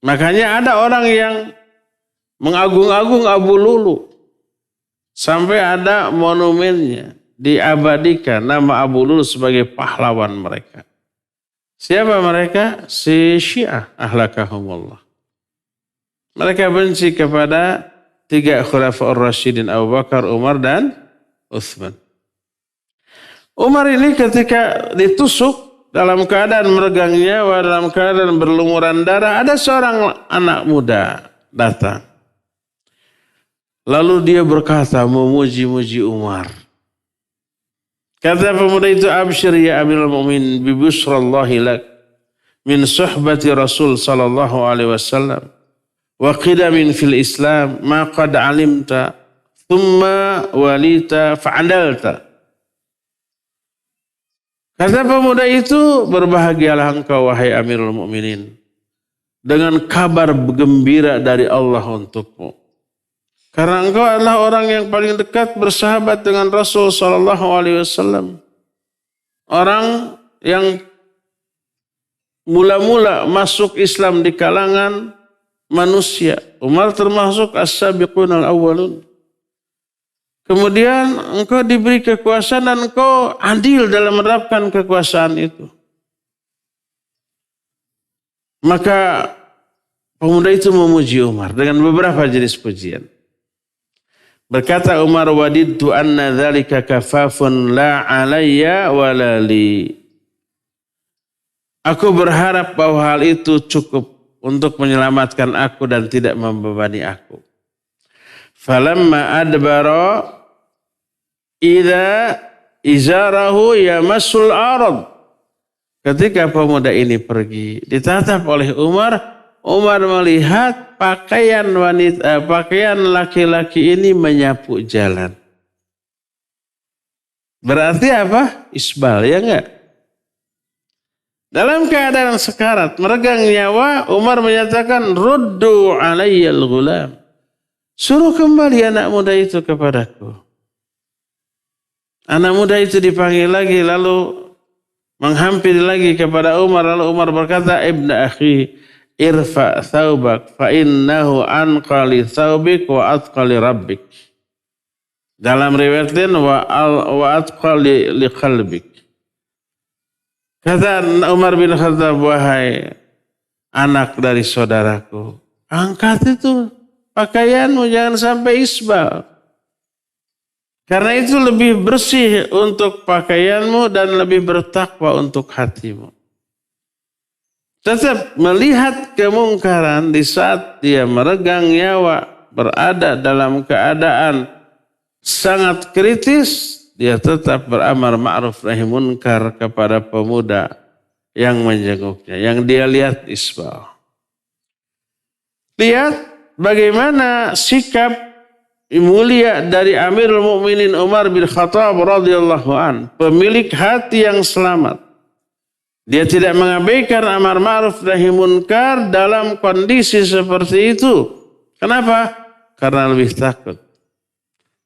Makanya ada orang yang mengagung-agung Abu Lulu. Sampai ada monumennya, diabadikan nama Abu Lulu sebagai pahlawan mereka. Siapa mereka? Si Syiah, ahlakahumullah. Mereka benci kepada 3 Khulafaur Rasyidin, Abu Bakar, Umar, dan Utsman. Umar ini ketika ditusuk dalam keadaan meregang nyawa, dalam keadaan berlumuran darah, ada seorang anak muda datang. Lalu dia berkata memuji-muji Umar. Kata pemuda itu, absyir ya Amirul Mukminin bi busrallahi lak min suhbati Rasul sallallahu alaihi wasallam wa qidamin fil Islam ma qad alimta thumma walita fa'adalta. Kata pemuda itu, berbahagialah engkau wahai Amirul Mukminin dengan kabar gembira dari Allah untukmu. Karena engkau adalah orang yang paling dekat bersahabat dengan Rasul sallallahu alaihi wasallam. Orang yang mula-mula masuk Islam di kalangan manusia. Umar termasuk as-sabiqun al-awwalun. Kemudian engkau diberi kekuasaan dan engkau adil dalam menerapkan kekuasaan itu. Maka pemuda itu memuji Umar dengan beberapa jenis pujian. Berkata Umar, wadidtu anna dzalika kafafun la alayya wa la li. Aku berharap bahwa hal itu cukup untuk menyelamatkan aku dan tidak membebani aku. Falamma adbara idza izarahu yamassul arad. Ketika pemuda ini pergi, ditatap oleh Umar, Umar melihat pakaian laki-laki ini menyapu jalan. Berarti apa? Isbal, ya enggak? Dalam keadaan sekarat, meregang nyawa, Umar menyatakan, ruddu alayyal ghulam. Suruh kembali anak muda itu kepadaku. Anak muda itu dipanggil lagi, lalu menghampiri lagi kepada Umar. Lalu Umar berkata, ibna akhi, irfa thawbak fa innahu anqa li thawbik wa atqa li rabbik. Dalam riwayat lain wa atqa li qalbik. Kata Umar bin Khattab, wahai anak dari saudaraku, angkat itu pakaianmu, jangan sampai isbal. Karena itu lebih bersih untuk pakaianmu dan lebih bertakwa untuk hatimu. Tetap melihat kemungkaran di saat dia meregang nyawa, berada dalam keadaan sangat kritis, dia tetap beramar ma'ruf nahi munkar kepada pemuda yang menjenguknya, yang dia lihat isbal. Lihat bagaimana sikap mulia dari Amirul Mukminin Umar bin Khattab radhiyallahu an, pemilik hati yang selamat. Dia tidak mengabaikan amar ma'ruf nahi munkar dalam kondisi seperti itu. Kenapa? Karena lebih takut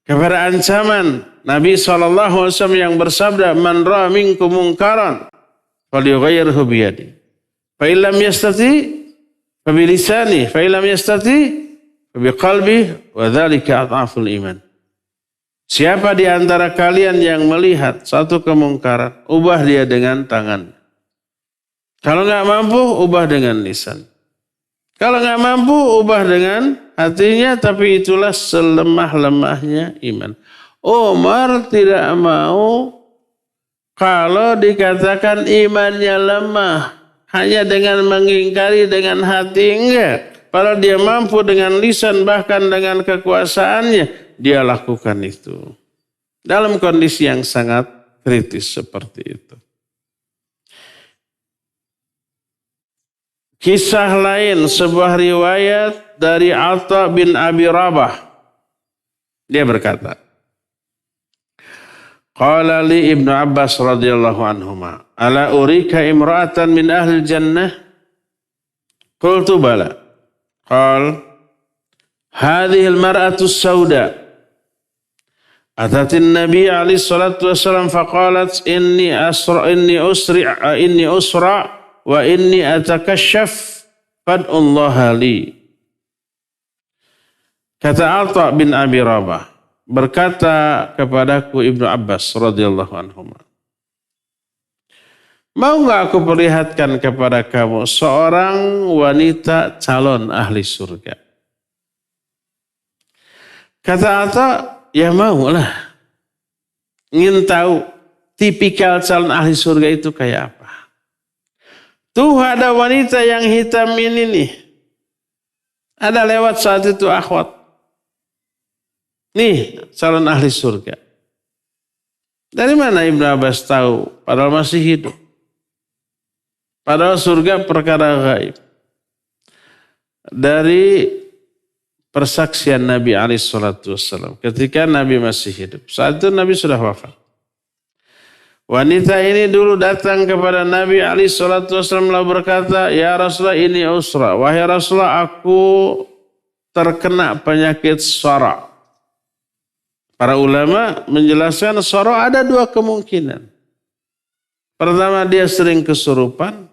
kepada ancaman Nabi SAW yang bersabda, man ra'a minkum munkaran falyughayyirhu biyadihi fa illam yastati fa bilisanihi fa illam yastati fa biqalbihi wa dzalika adhaful iman. Siapa di antara kalian yang melihat satu kemungkaran, ubah dia dengan tangan. Kalau enggak mampu, ubah dengan lisan. Kalau enggak mampu, ubah dengan hatinya, tapi itulah selemah-lemahnya iman. Umar tidak mau kalau dikatakan imannya lemah hanya dengan mengingkari dengan hati, enggak. Padahal dia mampu dengan lisan, bahkan dengan kekuasaannya, dia lakukan itu. Dalam kondisi yang sangat kritis seperti itu. Kisah lain, sebuah riwayat dari Atha bin Abi Rabah. Dia berkata, qala li Ibnu Abbas radhiyallahu anhuma, ala urika imra'atan min ahli jannah? Qultu bala. Qal, hadhihi al-mar'atu as-sauda. Atatin Nabi alaihi salatu wasallam faqalat inni usra wa inni atakashaf fad'ullaha li. Kata Atha bin Abi Rabah, berkata kepadaku Ibnu Abbas radhiyallahu anhu, mau enggak aku perlihatkan kepada kamu seorang wanita calon ahli surga? Kata Atha, ya maulah. Ingin tahu tipikal calon ahli surga itu kayak apa? Tuh ada wanita yang hitam ini nih. Ada lewat saat itu akhwat. Nih calon ahli surga. Dari mana Ibnu Abbas tahu? Padahal masih hidup. Padahal surga perkara gaib. Dari persaksian Nabi SAW. Ketika Nabi masih hidup. Saat itu Nabi sudah wafat. Wanita ini dulu datang kepada Nabi SAW lalu berkata, ya Rasulullah ini usra. Wahai Rasulullah, aku terkena penyakit sara. Para ulama menjelaskan sara ada dua kemungkinan. Pertama, dia sering kesurupan.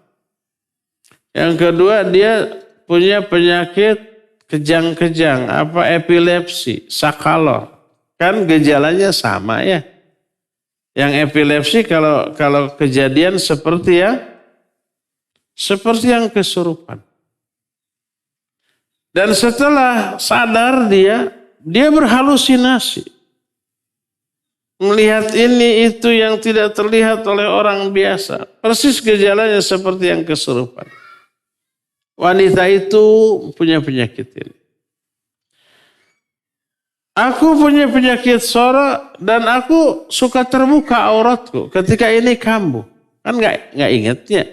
Yang kedua, dia punya penyakit kejang-kejang, epilepsi, sakalor. Kan gejalanya sama ya. Yang epilepsi kalau kejadian seperti yang kesurupan. Dan setelah sadar dia berhalusinasi. Melihat ini itu yang tidak terlihat oleh orang biasa. Persis gejalanya seperti yang kesurupan. Wanita itu punya penyakit ini. Aku punya penyakit sara dan aku suka terbuka auratku ketika ini kambuh. Kan nggak ingatnya.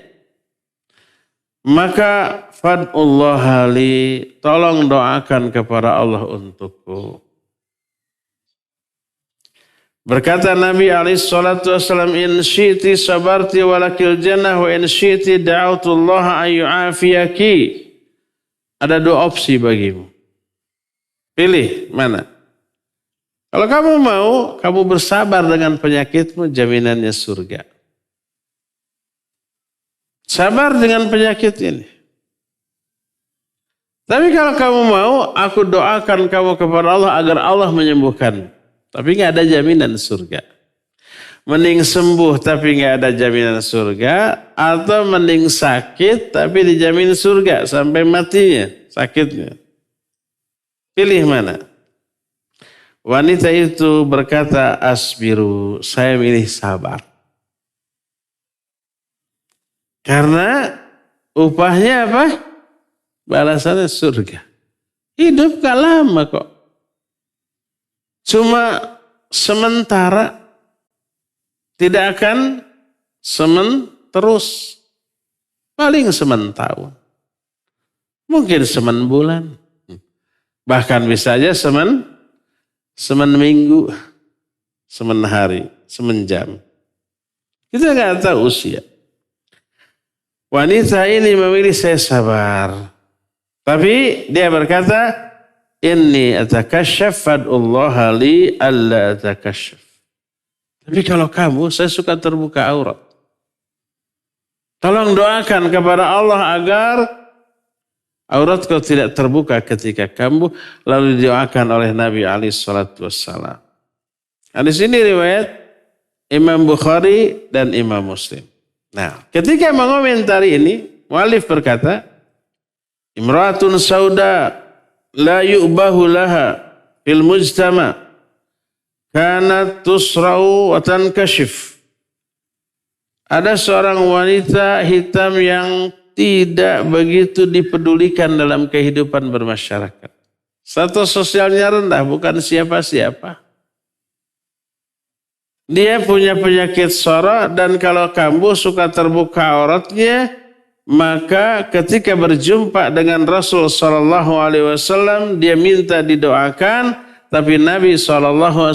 Maka fad'ullaha li, tolong doakan kepada Allah untukku. Berkata Nabi SAW, in syi'ti sabarti walakil jannah wa in syi'ti da'autullaha ayyu'afiyaki. Ada dua opsi bagimu. Pilih mana? Kalau kamu mau, kamu bersabar dengan penyakitmu, jaminannya surga. Sabar dengan penyakit ini. Tapi kalau kamu mau, aku doakan kamu kepada Allah agar Allah menyembuhkan. Tapi nggak ada jaminan surga. Mending sembuh tapi nggak ada jaminan surga, atau mending sakit tapi dijamin surga sampai matinya sakitnya. Pilih mana? Wanita itu berkata, asbiru, saya milih sabar. Karena upahnya apa? Balasannya surga. Hidup gak lama kok. Cuma sementara. Tidak akan terus. Paling tahun. Mungkin bulan. Bahkan bisa aja minggu. Hari. Jam. Kita nggak tahu usia. Wanita ini memilih saya sabar. Tapi dia berkata, inni atakasyaf fad'ullaha li alla atakasyaf. Tapi kalau kamu, saya suka terbuka aurat. Tolong doakan kepada Allah agar aurat kau tidak terbuka ketika kamu, lalu didoakan oleh Nabi SAW. Hadis ini riwayat Imam Bukhari dan Imam Muslim. Nah, ketika mengomentari ini, mu'allif berkata, imra'atun sauda la yu'bahu laha fil mujtama' kanat tusra'u wa tankashif. Ada seorang wanita hitam yang tidak begitu dipedulikan dalam kehidupan bermasyarakat. Status sosialnya rendah, bukan siapa-siapa. Dia punya penyakit sora, dan kalau kamu suka terbuka auratnya, maka ketika berjumpa dengan Rasul SAW, dia minta didoakan. Tapi Nabi SAW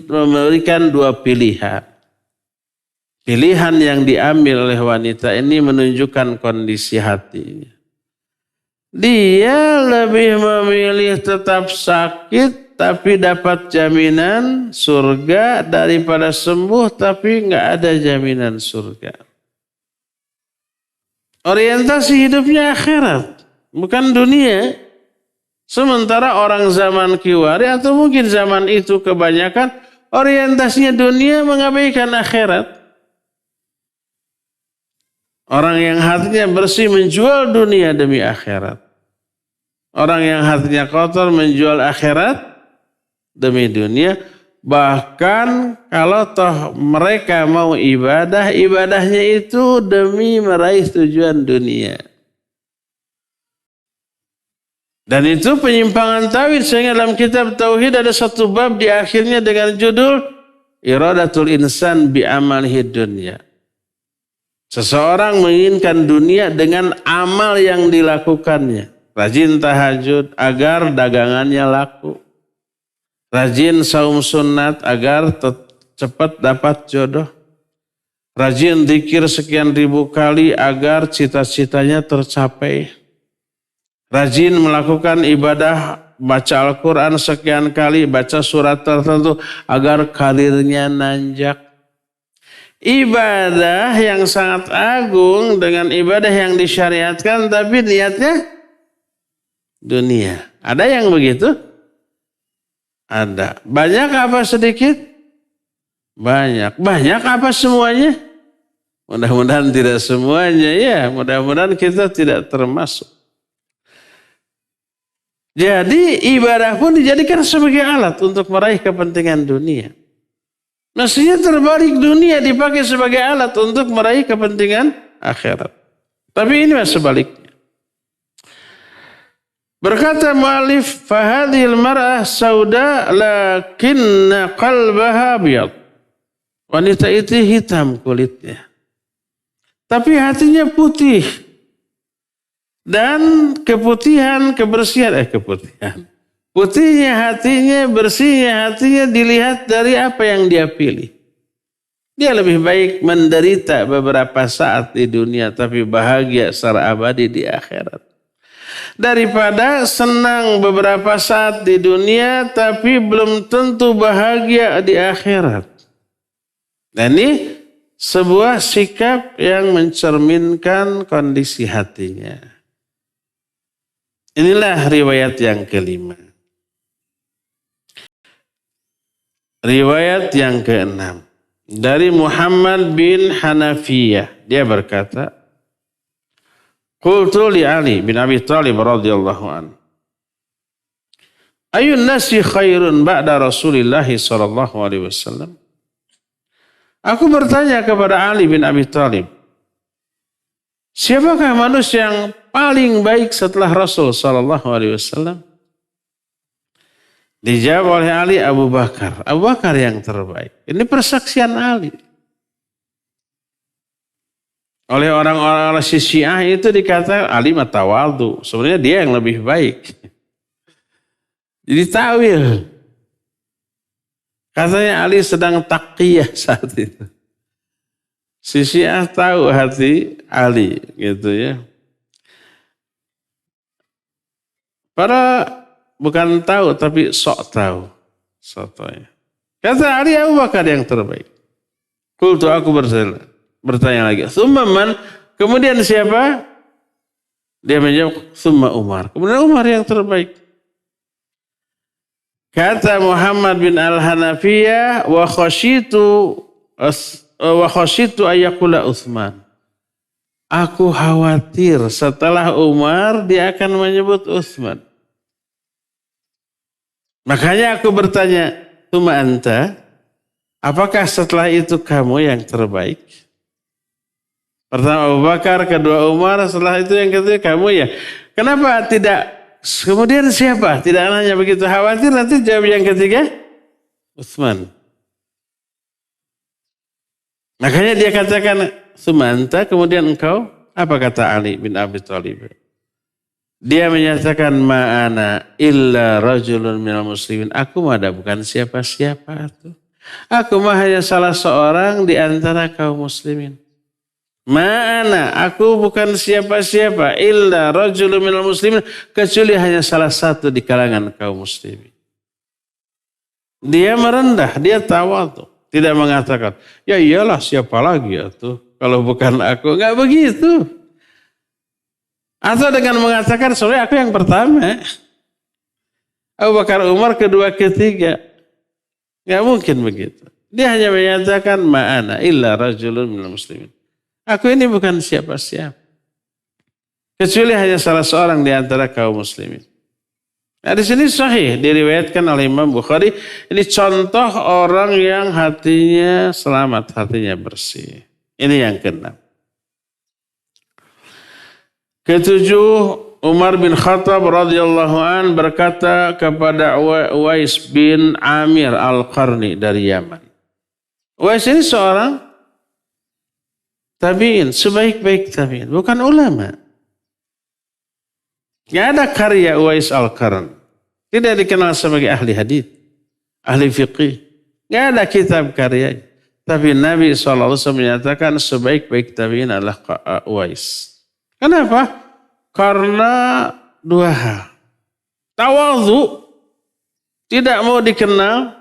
memberikan dua pilihan. Pilihan yang diambil oleh wanita ini menunjukkan kondisi hatinya. Dia lebih memilih tetap sakit tapi dapat jaminan surga daripada sembuh tapi nggak ada jaminan surga. Orientasi hidupnya akhirat, bukan dunia. Sementara orang zaman kiwari atau mungkin zaman itu kebanyakan orientasinya dunia, mengabaikan akhirat. Orang yang hatinya bersih menjual dunia demi akhirat. Orang yang hatinya kotor menjual akhirat demi dunia. Bahkan kalau toh mereka mau ibadah, ibadahnya itu demi meraih tujuan dunia. Dan itu penyimpangan tauhid, sehingga dalam kitab tauhid ada satu bab di akhirnya dengan judul Iradatul Insan bi amalihi dunya. Seseorang menginginkan dunia dengan amal yang dilakukannya. Rajin tahajud agar dagangannya laku. Rajin saum sunat agar cepat dapat jodoh. Rajin zikir sekian ribu kali agar cita-citanya tercapai. Rajin melakukan ibadah, baca Al-Quran sekian kali, baca surat tertentu agar karirnya nanjak. Ibadah yang sangat agung dengan ibadah yang disyariatkan tapi niatnya dunia. Ada yang begitu? Ada. Banyak apa sedikit? Banyak. Banyak apa semuanya? Mudah-mudahan tidak semuanya ya. Mudah-mudahan kita tidak termasuk. Jadi ibadah pun dijadikan sebagai alat untuk meraih kepentingan dunia. Mestinya terbalik, dunia dipakai sebagai alat untuk meraih kepentingan akhirat. Tapi ini masih sebaliknya. Berkata mu'allif, fahadhil mar'ah sauda lakinna qalbaha abyad. Wanita itu hitam kulitnya. Tapi hatinya putih. Dan keputihan, keputihan. Putihnya hatinya, bersihnya hatinya dilihat dari apa yang dia pilih. Dia lebih baik menderita beberapa saat di dunia tapi bahagia secara abadi di akhirat. Daripada senang beberapa saat di dunia tapi belum tentu bahagia di akhirat. Dan ini sebuah sikap yang mencerminkan kondisi hatinya. Inilah riwayat yang kelima. Riwayat yang keenam. Dari Muhammad bin Hanafiyah. Dia berkata, Qultu li Ali bin Abi Thalib radhiyallahu anhu. Ayun nasi khairun ba'da Rasulillah sallallahu alaihi wasallam. Aku bertanya kepada Ali bin Abi Thalib. Siapakah manusia yang paling baik setelah Rasul sallallahu alaihi wasallam? Dijawab oleh Ali, Abu Bakar. Abu Bakar yang terbaik. Ini persaksian Ali. Oleh orang-orang Syiah itu dikatakan Ali matawadhu. Sebenarnya dia yang lebih baik. Jadi tawil. Katanya Ali sedang taqiyah saat itu. Syiah tahu hati Ali gitu ya. Para bukan tahu tapi sok tahu. Sotonya. Kata Ali, Abu Bakar yang terbaik. Qultu, aku bertanya lagi. Tsumma man? Kemudian siapa? Dia menjawab, tsumma Umar. Kemudian Umar yang terbaik. Kata Muhammad bin Al-Hanafiyah, wa khasyitu ayyakula Utsman. Aku khawatir setelah Umar dia akan menyebut Utsman. Makanya aku bertanya, "Tsumma anta?" Apakah setelah itu kamu yang terbaik? Pertama Abu Bakar, kedua Umar, setelah itu yang ketiga kamu ya. Kenapa tidak? Kemudian siapa? Tidak nanya begitu khawatir, nanti jawab yang ketiga, Utsman. Makanya dia katakan, Sumanta, kemudian engkau, apa kata Ali bin Abi Thalib? Dia menyatakan, ma'ana illa rajulun minal muslimin. Aku mah bukan siapa-siapa itu. Aku mah hanya salah seorang di antara kaum muslimin. Ma'ana, aku bukan siapa-siapa, illa rajulun minal muslimin, kecuali hanya salah satu di kalangan kaum muslimin. Dia merendah, dia tawadhu, tidak mengatakan, ya iyalah siapa lagi ya tuh, kalau bukan aku, enggak begitu. Atau dengan mengatakan, soalnya aku yang pertama, Abu Bakar Umar kedua ketiga, enggak mungkin begitu. Dia hanya menyatakan, ma'ana illa rajulun minal muslimin. Aku ini bukan siapa-siapa. Kecuali hanya salah seorang di antara kaum muslimin. Nah di sini sahih diriwayatkan oleh Imam Bukhari. Ini contoh orang yang hatinya selamat, hatinya bersih. Ini yang keenam. Ketujuh, Umar bin Khattab radhiyallahu an berkata kepada Uwais bin Amir Al-Qarni dari Yaman. Uwais ini seorang tabi'in, sebaik-baik tabi'in, bukan ulama. Tidak ada karya Uwais Al-Qarn. Tidak dikenal sebagai ahli hadis, ahli fiqih. Tidak ada kitab karyanya. Tapi Nabi SAW menyatakan sebaik-baik tabi'in adalah Uwais. Kenapa? Karena dua hal. Tawadhu, tidak mau dikenal,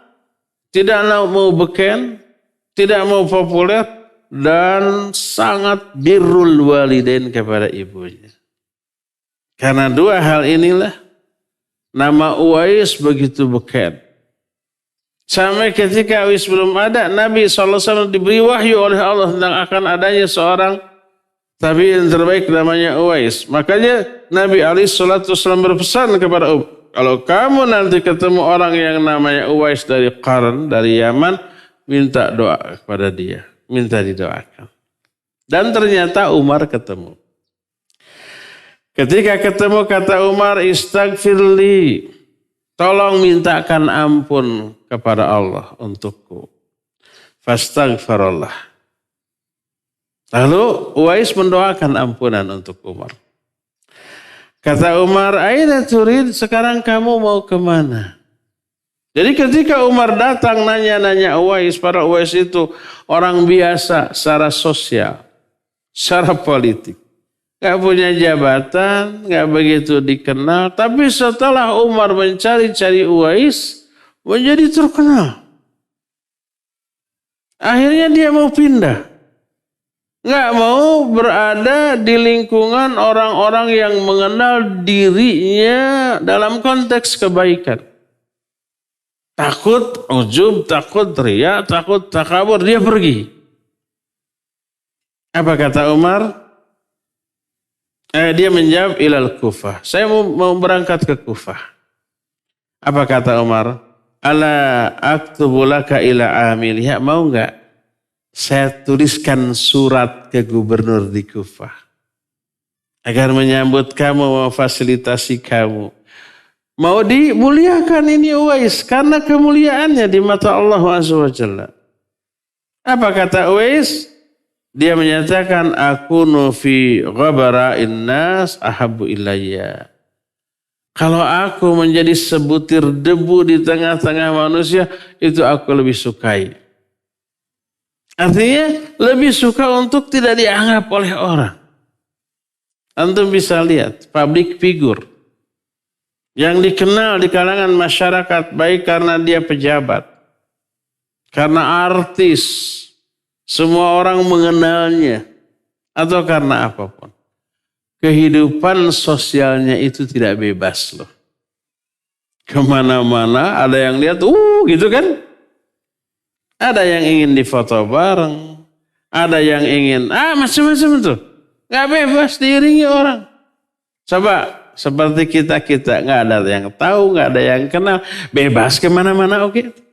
tidak mau beken, tidak mau populer, dan sangat birrul walidain kepada ibunya. Karena dua hal inilah nama Uwais begitu beken. Sampai ketika Uwais belum ada, Nabi SAW diberi wahyu oleh Allah tentang akan adanya seorang tabi'in terbaik namanya Uwais. Makanya Nabi SAW berpesan kepada kalau kamu nanti ketemu orang yang namanya Uwais dari Qarn, dari Yaman, minta doa kepada dia. Minta didoakan. Dan ternyata Umar ketemu. Ketika ketemu kata Umar, istaghfirli. Tolong mintakan ampun kepada Allah untukku. Fastaghfarallah. Lalu Uwais mendoakan ampunan untuk Umar. Kata Umar, aina turid, sekarang kamu mau kemana? Jadi ketika Umar datang nanya-nanya Uwais, para Uwais itu orang biasa secara sosial, secara politik. Gak punya jabatan, gak begitu dikenal. Tapi setelah Umar mencari-cari Uwais, menjadi terkenal. Akhirnya dia mau pindah. Gak mau berada di lingkungan orang-orang yang mengenal dirinya dalam konteks kebaikan. Takut ujub, takut riya, takut takabur, dia pergi. Apa kata Umar? Dia menjawab ilal Kufah. Saya mau berangkat ke Kufah. Apa kata Umar? Ala aktubu laka ila amilih. Mau enggak? Saya tuliskan surat ke gubernur di Kufah. Agar menyambut kamu, memfasilitasi kamu. Mau dimuliakan ini Uwais. Karena kemuliaannya di mata Allah SWT. Apa kata Uwais? Dia menyatakan akunu fi ghabara'in nas ahabbu ilayya. Kalau aku menjadi sebutir debu di tengah-tengah manusia, itu aku lebih sukai. Artinya lebih suka untuk tidak dianggap oleh orang. Antum bisa lihat public figure yang dikenal di kalangan masyarakat baik karena dia pejabat, karena artis, semua orang mengenalnya, atau karena apapun. Kehidupan sosialnya itu tidak bebas loh. Kemana-mana ada yang lihat, gitu kan. Ada yang ingin difoto bareng. Ada yang ingin, macam-macam tuh. Gak bebas diiringi orang. Coba, seperti kita gak ada yang tahu, gak ada yang kenal. Bebas kemana-mana, oke.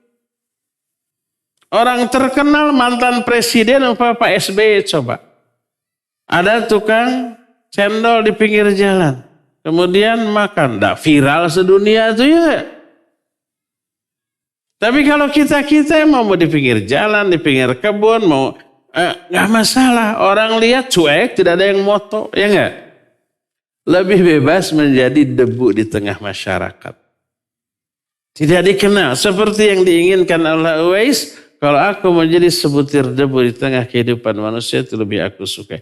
Orang terkenal mantan presiden apa Pak SBY coba. Ada tukang cendol di pinggir jalan. Kemudian makan. Nggak viral sedunia itu ya. Tapi kalau kita mau di pinggir jalan, di pinggir kebun, mau nggak masalah. Orang lihat cuek, tidak ada yang moto. Ya nggak? Lebih bebas menjadi debu di tengah masyarakat. Tidak dikenal. Seperti yang diinginkan Allah Uwais. Kalau aku menjadi sebutir debu di tengah kehidupan manusia itu lebih aku suka.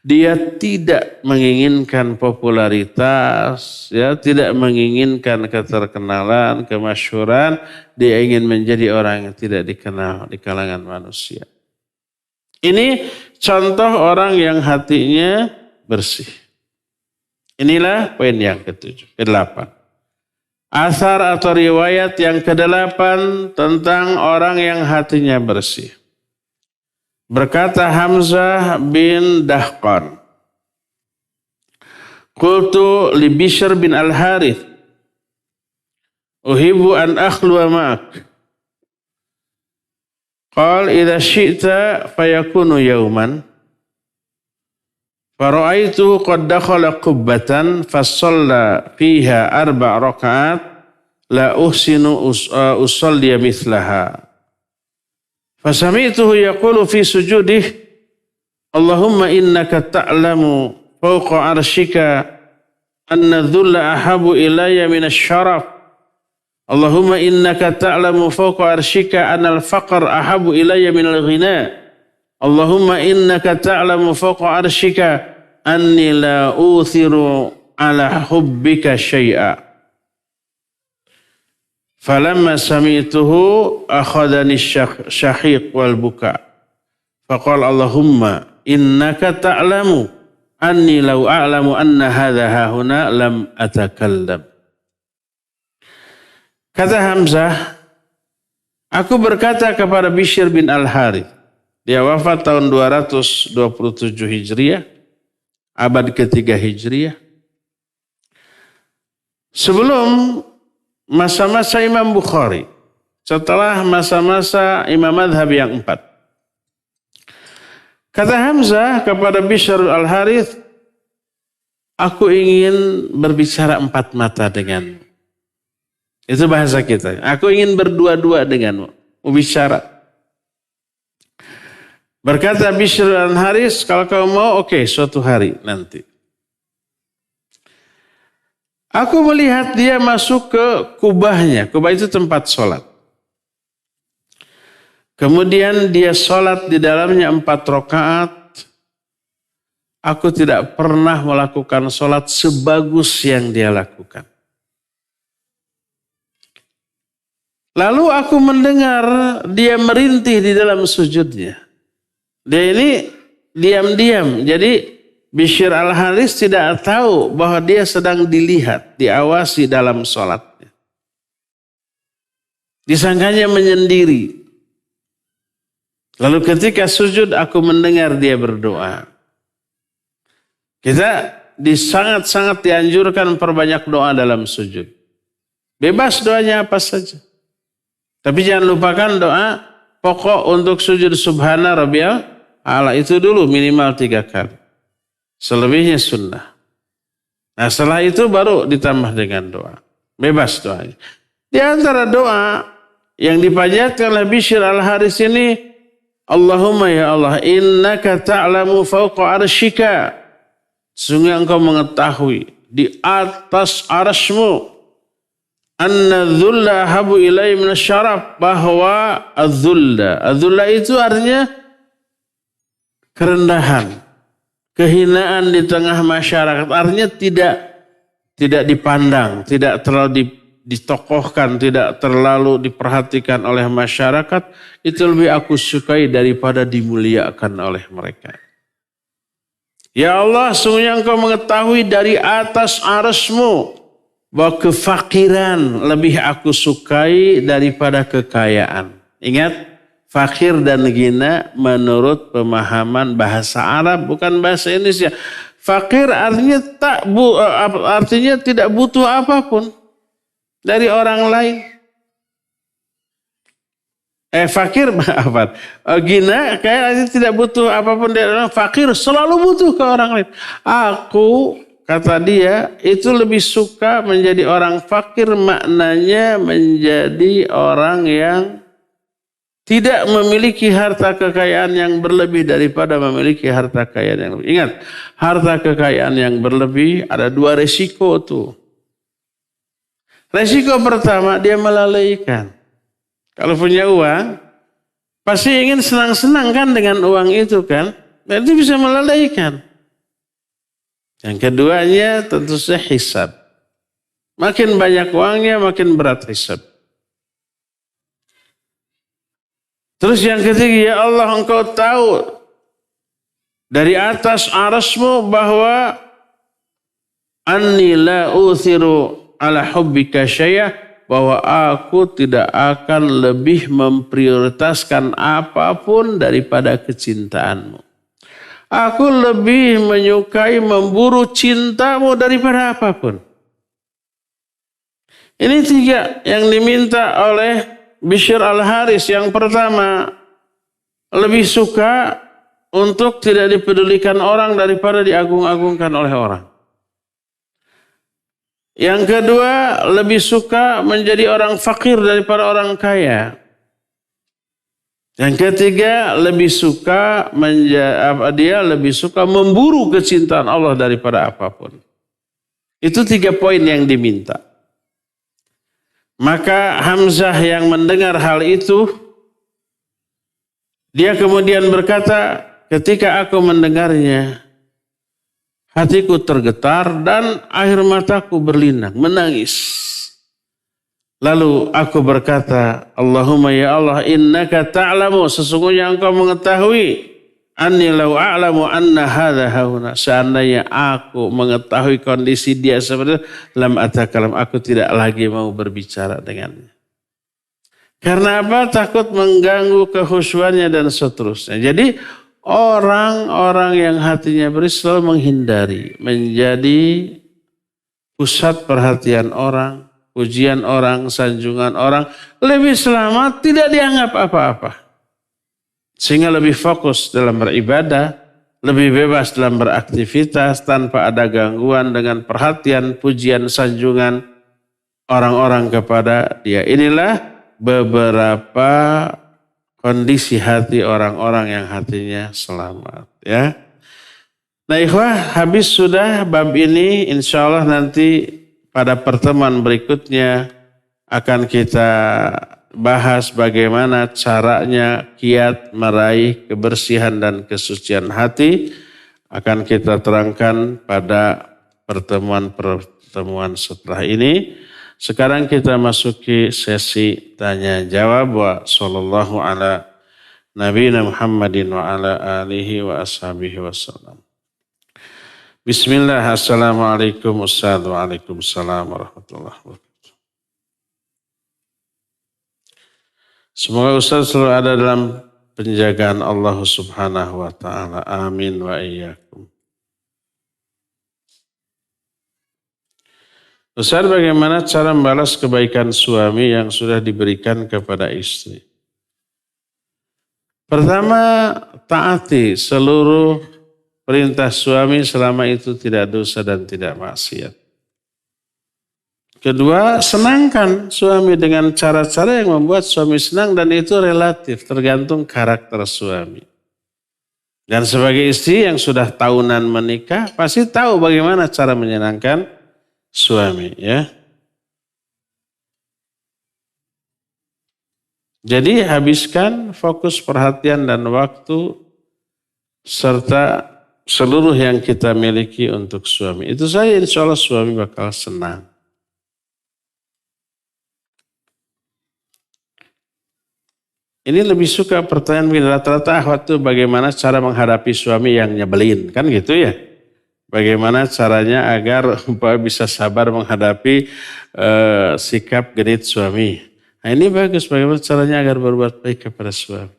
Dia tidak menginginkan popularitas, ya, tidak menginginkan keterkenalan, kemasyhuran. Dia ingin menjadi orang yang tidak dikenal di kalangan manusia. Ini contoh orang yang hatinya bersih. Inilah poin yang ke-8. Asar atau riwayat yang ke-8 tentang orang yang hatinya bersih. Berkata Hamzah bin Dahqan. Qultu li Bishr bin Al-Harith. Uhibbu an akhluwa ma'ak. Qal idha syi'ta fayakunu yawman. Fara'aitu qad dakhala qubbatan fasalla fiha 4 rakaat la uhsinu usalliya mithlaha. Fasami'tuhu yaqulu fi sujudih Allahumma innaka ta'lamu fawqa arshika anna dhulla ahabu ilayya minasy syaraf. Allahumma innaka ta'lamu fawqa arshika anna al-faqr ahabu ilayya minal ghina. Allahumma innaka ta'lamu fawqa arshika anni la uthiru ala hubbika syai'a. Falamma sami'tuhu akhadani syahiq wal buka. Faqala Allahumma innaka ta'lamu anni law a'lamu anna hadha hahuna lam atakallam. Kata Hamzah, aku berkata kepada Bishr bin Al-Harith. Dia wafat tahun 227 Hijriah. Abad ketiga Hijriah. Sebelum masa-masa Imam Bukhari. Setelah masa-masa Imam Madhab yang 4. Kata Hamzah kepada Bishr Al-Harith, aku ingin berbicara 4 mata denganmu. Itu bahasa kita. Aku ingin berdua-dua denganmu. Mau bicara. Berkata Bishr Al-Harith, kalau kau mau, oke, suatu hari nanti. Aku melihat dia masuk ke kubahnya. Kubah itu tempat sholat. Kemudian dia sholat di dalamnya 4 rakaat. Aku tidak pernah melakukan sholat sebagus yang dia lakukan. Lalu aku mendengar dia merintih di dalam sujudnya. Dia ini diam-diam. Jadi Bishr al-Haris tidak tahu bahwa dia sedang dilihat, diawasi dalam sholatnya. Disangkanya menyendiri. Lalu ketika sujud aku mendengar dia berdoa. Kita sangat-sangat dianjurkan perbanyak doa dalam sujud. Bebas doanya apa saja. Tapi jangan lupakan doa pokok untuk sujud subhana rabbiyal a'la itu dulu minimal 3 kali. Selebihnya sunnah. Nah setelah itu baru ditambah dengan doa. Bebas doanya. Di antara doa yang dipanjatkan oleh Bishr al-Haris ini, Allahumma ya Allah, innaka ta'lamu fawqa arsyika. Sungguh engkau mengetahui di atas arasmu. Anna dhulla habu ilai minasyaraf. Bahwa adzulla. Adzulla itu artinya kerendahan. Kehinaan di tengah masyarakat. Artinya tidak dipandang. Tidak terlalu ditokohkan. Tidak terlalu diperhatikan oleh masyarakat. Itu lebih aku sukai daripada dimuliakan oleh mereka. Ya Allah, sungguhnya engkau mengetahui dari atas arasmu bahwa kefakiran lebih aku sukai daripada kekayaan. Ingat, fakir dan ghina menurut pemahaman bahasa Arab bukan bahasa Indonesia. Fakir artinya tidak butuh apapun dari orang lain. Fakir apa? Ghina kayaknya tidak butuh apapun dari orang. Fakir selalu butuh ke orang lain. Aku, kata dia, itu lebih suka menjadi orang fakir, maknanya menjadi orang yang tidak memiliki harta kekayaan yang berlebih daripada memiliki harta kekayaan yang lebih. Ingat, harta kekayaan yang berlebih ada 2 resiko tuh. Resiko pertama, dia melalaikan. Kalau punya uang, pasti ingin senang-senang kan dengan uang itu kan. Berarti bisa melalaikan. Yang keduanya tentu saja hisab. Makin banyak uangnya, makin berat hisab. Terus yang ketiga, ya Allah engkau tahu dari atas arasmu bahwa anni la uthiru ala hubbika syai'ah, bahwa aku tidak akan lebih memprioritaskan apapun daripada kecintaanmu. Aku lebih menyukai memburu cintamu daripada apapun. Ini 3 yang diminta oleh Bishr al-Haris. Yang pertama, lebih suka untuk tidak dipedulikan orang daripada diagung-agungkan oleh orang. Yang kedua, lebih suka menjadi orang fakir daripada orang kaya. Yang ketiga, lebih suka memburu kecintaan Allah daripada apapun. Itu 3 poin yang diminta. Maka Hamzah yang mendengar hal itu, dia kemudian berkata, ketika aku mendengarnya, hatiku tergetar dan air mataku berlinang, menangis. Lalu aku berkata, Allahumma ya Allah, innaka ta'lamu, sesungguhnya engkau mengetahui, anni law a'lamu anna hadha hauna, seandainya aku mengetahui kondisi dia seperti itu, lam atakalam, aku tidak lagi mau berbicara dengannya. Karena apa? Takut mengganggu kehusuannya dan seterusnya. Jadi orang-orang yang hatinya bersih selalu menghindari menjadi pusat perhatian orang, pujian orang, sanjungan orang, lebih selamat tidak dianggap apa-apa. Sehingga lebih fokus dalam beribadah, lebih bebas dalam beraktivitas tanpa ada gangguan dengan perhatian, pujian, sanjungan orang-orang kepada dia. Inilah beberapa kondisi hati orang-orang yang hatinya selamat, ya. Nah ikhwah, habis sudah bab ini, insya Allah nanti pada pertemuan berikutnya akan kita bahas bagaimana caranya kiat meraih kebersihan dan kesucian hati. Akan kita terangkan pada pertemuan setelah ini. Sekarang kita masuki sesi tanya jawab. Wa sallallahu ala nabiyina Muhammadin wa ala alihi wa ashabihi wasallam. Bismillah, assalamualaikum waalaikumsalam warahmatullahi wabarakatuh. Semoga Ustaz selalu ada dalam penjagaan Allah Subhanahu wa taala. Amin wa iyyakum. Ustaz, bagaimana cara membalas kebaikan suami yang sudah diberikan kepada istri? Pertama, taati seluruh perintah suami selama itu tidak dosa dan tidak maksiat. Kedua, senangkan suami dengan cara-cara yang membuat suami senang dan itu relatif, tergantung karakter suami. Dan sebagai istri yang sudah tahunan menikah, pasti tahu bagaimana cara menyenangkan suami, ya. Jadi habiskan fokus perhatian dan waktu serta seluruh yang kita miliki untuk suami. Itu saja, insya Allah suami bakal senang. Ini lebih suka pertanyaan begini, rata-rata akhwat itu bagaimana cara menghadapi suami yang nyebelin, kan gitu ya. Bagaimana caranya agar bisa sabar menghadapi sikap genit suami. Nah ini bagus, bagaimana caranya agar berbuat baik kepada suami.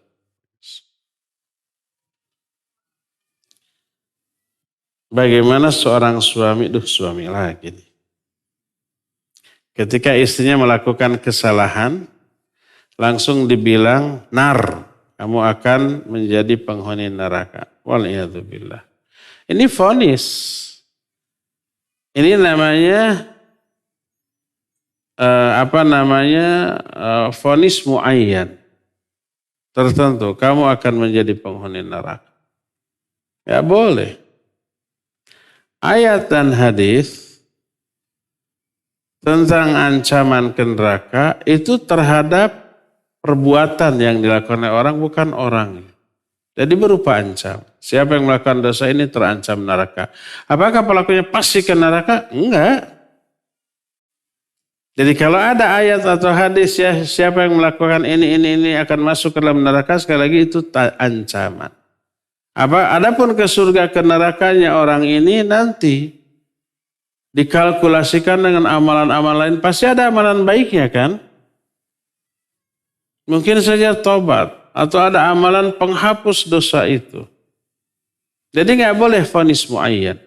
Bagaimana seorang suami, suami lagi nih. Ketika istrinya melakukan kesalahan, langsung dibilang, nar, kamu akan menjadi penghuni neraka. Wal'iyadzubillah. Ini vonis. Ini namanya, vonis muayyan. Tertentu, kamu akan menjadi penghuni neraka. Ya boleh. Ayat dan hadis tentang ancaman ke neraka itu terhadap perbuatan yang dilakukan oleh orang, bukan orang. Jadi berupa ancam. Siapa yang melakukan dosa ini terancam neraka. Apakah pelakunya pasti ke neraka? Enggak. Jadi kalau ada ayat atau hadis ya siapa yang melakukan ini akan masuk ke dalam neraka, sekali lagi itu ancaman. Adapun ke surga ke nerakanya orang ini nanti dikalkulasikan dengan amalan-amalan lain. Pasti ada amalan baiknya kan? Mungkin saja tobat atau ada amalan penghapus dosa itu. Jadi nggak boleh vonis muayyan.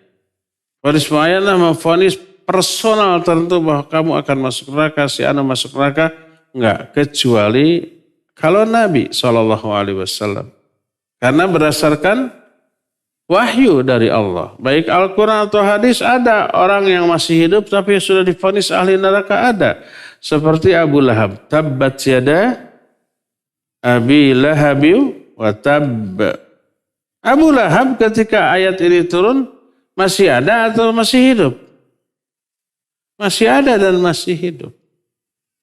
Vonis muayyan adalah vonis personal tertentu bahwa kamu akan masuk neraka, si anak masuk neraka. Enggak, kecuali kalau Nabi SAW. Karena berdasarkan wahyu dari Allah. Baik Al-Quran atau hadis ada orang yang masih hidup tapi sudah divonis ahli neraka ada. Seperti Abu Lahab. Tabbat yada Abi Lahabi wa tab. Abu Lahab ketika ayat ini turun masih ada atau masih hidup? Masih ada dan masih hidup.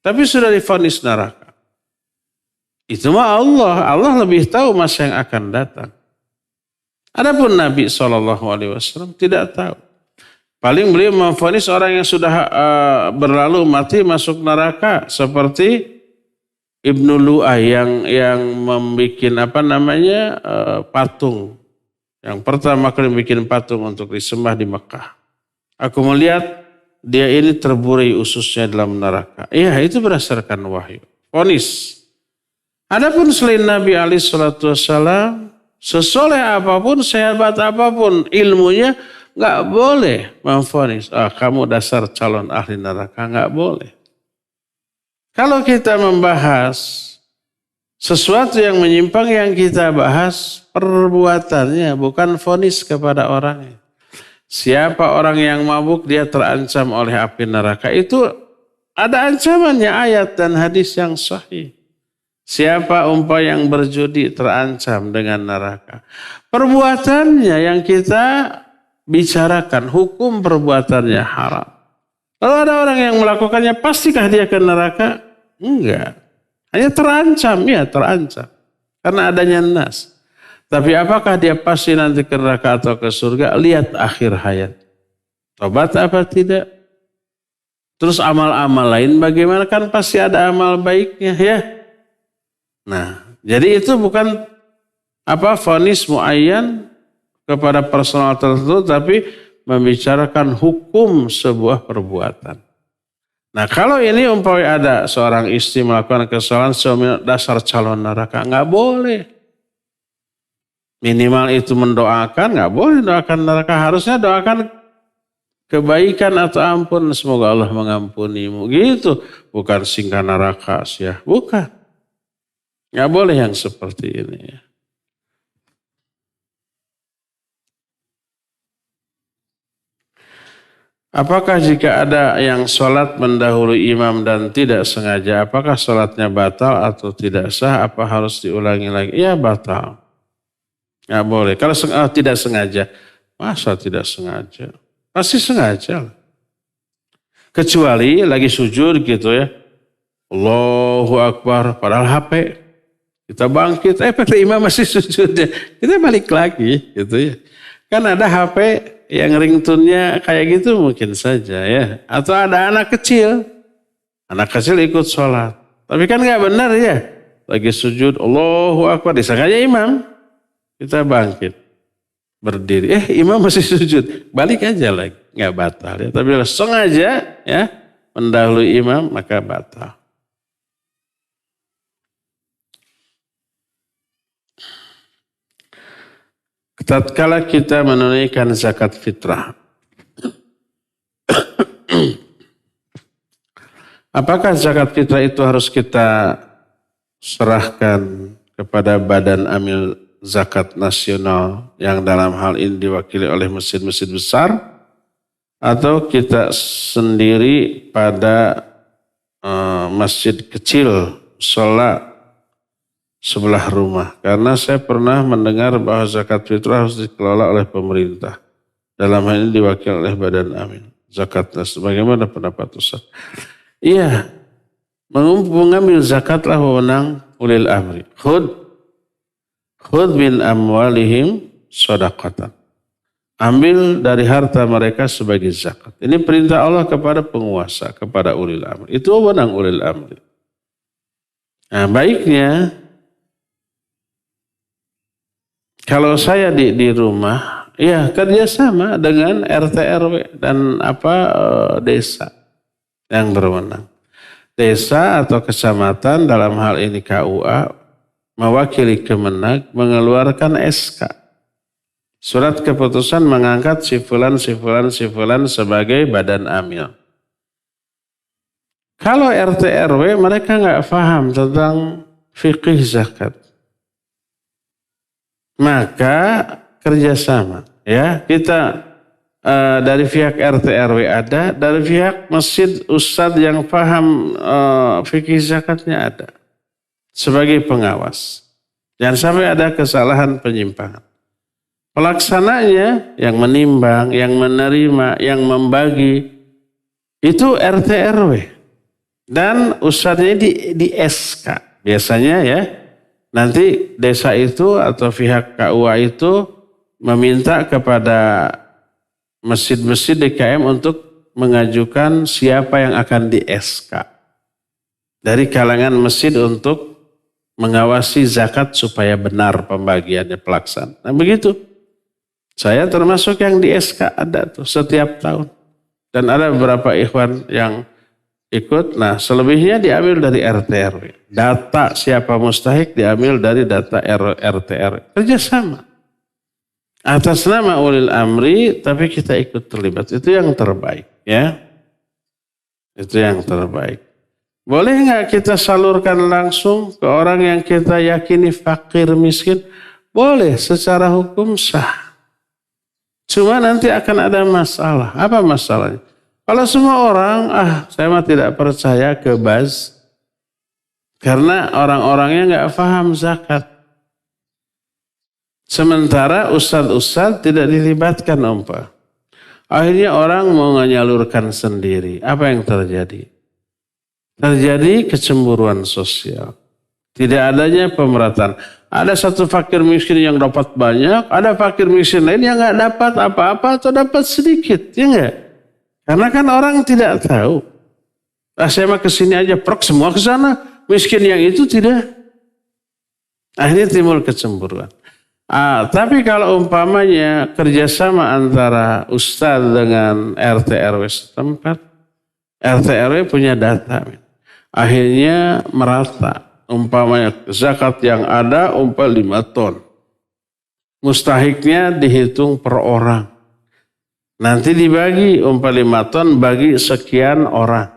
Tapi sudah divonis neraka. Itu mah Allah lebih tahu masa yang akan datang. Adapun Nabi SAW tidak tahu. Paling beliau memvonis orang yang sudah berlalu mati masuk neraka seperti Ibnu Lu'ay yang membuat patung. Yang pertama kali bikin patung untuk disembah di Mekah. Aku melihat dia ini terburai ususnya dalam neraka. Iya, itu berdasarkan wahyu. Vonis. Adapun selain Nabi SAW, sesoleh apapun, sehebat apapun ilmunya, nggak boleh memvonis. Kamu dasar calon ahli neraka, nggak boleh. Kalau kita membahas sesuatu yang menyimpang, yang kita bahas perbuatannya, bukan vonis kepada orangnya. Siapa orang yang mabuk, dia terancam oleh api neraka. Itu ada ancamannya, ayat dan hadis yang sahih. Siapa yang berjudi terancam dengan neraka. Perbuatannya yang kita bicarakan, hukum perbuatannya haram. Kalau ada orang yang melakukannya, pastikah dia ke neraka? Enggak. Hanya terancam, ya terancam. Karena adanya nas. Tapi apakah dia pasti nanti ke neraka atau ke surga? Lihat akhir hayat. Tobat apa tidak? Terus amal-amal lain bagaimana? Kan pasti ada amal baiknya ya. Nah, jadi itu bukan vonis muayyan kepada personal tertentu, tapi membicarakan hukum sebuah perbuatan. Nah kalau ini umpamanya ada seorang istri melakukan kesalahan dasar calon neraka, nggak boleh. Minimal itu mendoakan, nggak boleh doakan neraka. Harusnya doakan kebaikan atau ampun, semoga Allah mengampunimu. Gitu, bukan singgah neraka ya, bukan. Nggak boleh yang seperti ini ya. Apakah jika ada yang sholat mendahului imam dan tidak sengaja, apakah sholatnya batal atau tidak sah? Apa harus diulangi lagi? Ya batal. Nggak boleh. Kalau tidak sengaja, masa tidak sengaja? Pasti sengaja. Kecuali lagi sujud gitu ya. Allahu Akbar, padahal HP. Kita bangkit, pada imam masih sujud ya. Kita balik lagi gitu ya. Kan ada HP yang ringtone-nya kayak gitu mungkin saja ya. Atau ada anak kecil ikut sholat. Tapi kan nggak benar ya. Lagi sujud, Allahu Akbar, disangkanya imam. Kita bangkit, berdiri. Imam masih sujud, balik aja lagi. Nggak batal ya. Tapi kalau sengaja ya mendahului imam maka batal. Tatkala kita menunaikan zakat fitrah, apakah zakat fitrah itu harus kita serahkan kepada Badan Amil Zakat Nasional yang dalam hal ini diwakili oleh masjid-masjid besar, atau kita sendiri pada masjid kecil, sholat sebelah rumah? Karena saya pernah mendengar bahwa zakat fitrah harus dikelola oleh pemerintah. Dalam hal ini diwakili oleh Badan Amin Zakat Nasional. Bagaimana pendapat Ustaz? Iya, mengambil zakatlah wewenang ulil amri. Khud min amwalihim shadaqatan. Ambil dari harta mereka sebagai zakat. Ini perintah Allah kepada penguasa, kepada ulil amri. Itu wewenang ulil amri. Nah, baiknya kalau saya di rumah, ya kerjasama dengan RT RW dan desa yang berwenang. Desa atau kecamatan dalam hal ini KUA mewakili Kemenag mengeluarkan SK. Surat keputusan mengangkat si fulan sebagai badan amil. Kalau RT RW mereka nggak paham tentang fikih zakat, maka kerjasama ya kita dari pihak RT RW ada, dari pihak masjid ustadz yang paham fikih zakatnya ada sebagai pengawas. Jangan sampai ada kesalahan penyimpangan. Pelaksananya yang menimbang, yang menerima, yang membagi itu RT RW dan ustadznya di SK biasanya ya. Nanti desa itu atau pihak KUA itu meminta kepada masjid-masjid DKM untuk mengajukan siapa yang akan di SK dari kalangan masjid untuk mengawasi zakat supaya benar pembagiannya pelaksanaan. Nah begitu. Saya termasuk yang di SK ada tuh setiap tahun. Dan ada beberapa ikhwan yang ikut. Nah selebihnya diambil dari RT RW. Data siapa mustahik diambil dari data RT RW. Kerjasama. Atas nama ulil amri tapi kita ikut terlibat. Itu yang terbaik ya. Itu yang terbaik. Boleh nggak kita salurkan langsung ke orang yang kita yakini fakir miskin? Boleh, secara hukum sah. Cuma nanti akan ada masalah. Apa masalahnya? Kalau semua orang, saya mah tidak percaya ke baz. Karena orang-orangnya nggak paham zakat. Sementara ustadz-ustadz tidak dilibatkan umpah. Akhirnya orang mau menyalurkan sendiri. Apa yang terjadi? Terjadi kecemburuan sosial. Tidak adanya pemerataan. Ada satu fakir miskin yang dapat banyak, ada fakir miskin lain yang nggak dapat apa-apa atau dapat sedikit, ya enggak? Karena kan orang tidak tahu. Saya mah kesini aja, prok semua ke sana. Miskin yang itu tidak. Akhirnya timbul kecemburuan. Tapi kalau umpamanya kerjasama antara ustadz dengan RT RW setempat, RT RW punya data, akhirnya merata. Umpamanya zakat yang ada 5 ton, mustahiknya dihitung per orang. Nanti dibagi 5 ton bagi sekian orang.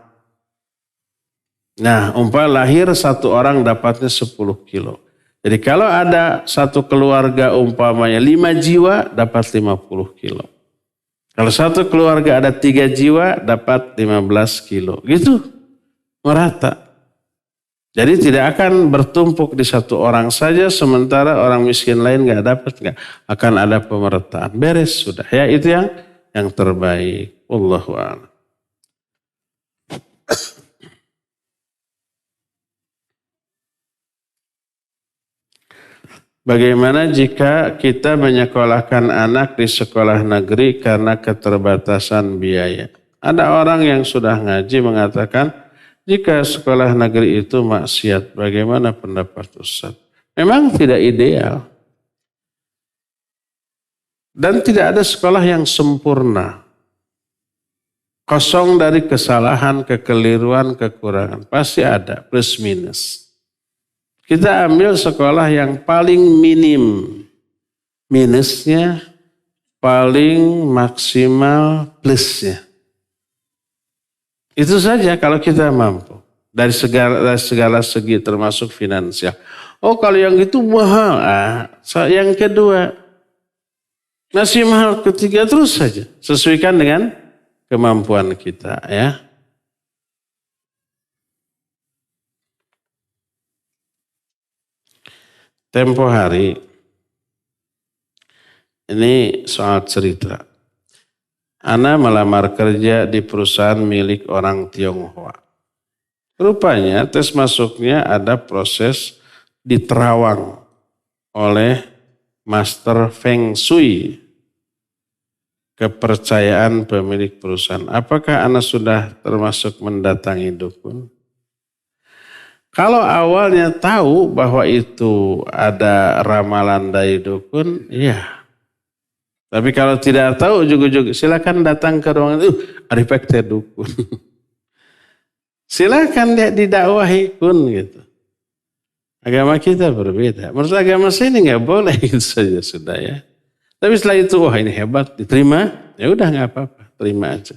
Nah, lahir 1 orang dapatnya 10 kilo. Jadi kalau ada satu keluarga umpamanya 5 jiwa dapat 50 kilo. Kalau satu keluarga ada 3 jiwa dapat 15 kilo. Gitu, merata. Jadi tidak akan bertumpuk di satu orang saja sementara orang miskin lain nggak dapat, nggak akan ada pemerataan. Beres sudah. Ya itu yang terbaik. Wallahu a'lam. Bagaimana jika kita menyekolahkan anak di sekolah negeri karena keterbatasan biaya? Ada orang yang sudah ngaji mengatakan jika sekolah negeri itu maksiat, bagaimana pendapat Ustaz? Memang tidak ideal. Dan tidak ada sekolah yang sempurna. Kosong dari kesalahan, kekeliruan, kekurangan. Pasti ada plus minus. Kita ambil sekolah yang paling minim minusnya, paling maksimal plusnya. Itu saja kalau kita mampu. Dari segala segi termasuk finansial. Oh kalau yang itu mahal. Yang kedua. Masih mahal, ketiga terus saja. Sesuaikan dengan kemampuan kita ya. Tempo hari, ini soal cerita. Ana melamar kerja di perusahaan milik orang Tionghoa. Rupanya tes masuknya ada proses diterawang oleh Master Feng Shui, kepercayaan pemilik perusahaan. Apakah Ana sudah termasuk mendatangi dukun? Kalau awalnya tahu bahwa itu ada ramalan dari dukun, iya. Tapi kalau tidak tahu ujug-ujug, silakan datang ke ruangan itu, arifek dukun. Silakan dia didakwahi kun gitu. Agama kita berbeda. Menurut agama saya ini nggak boleh gitu saja sudah ya. Tapi setelah itu, wah ini hebat, diterima, ya udah nggak apa-apa, terima aja.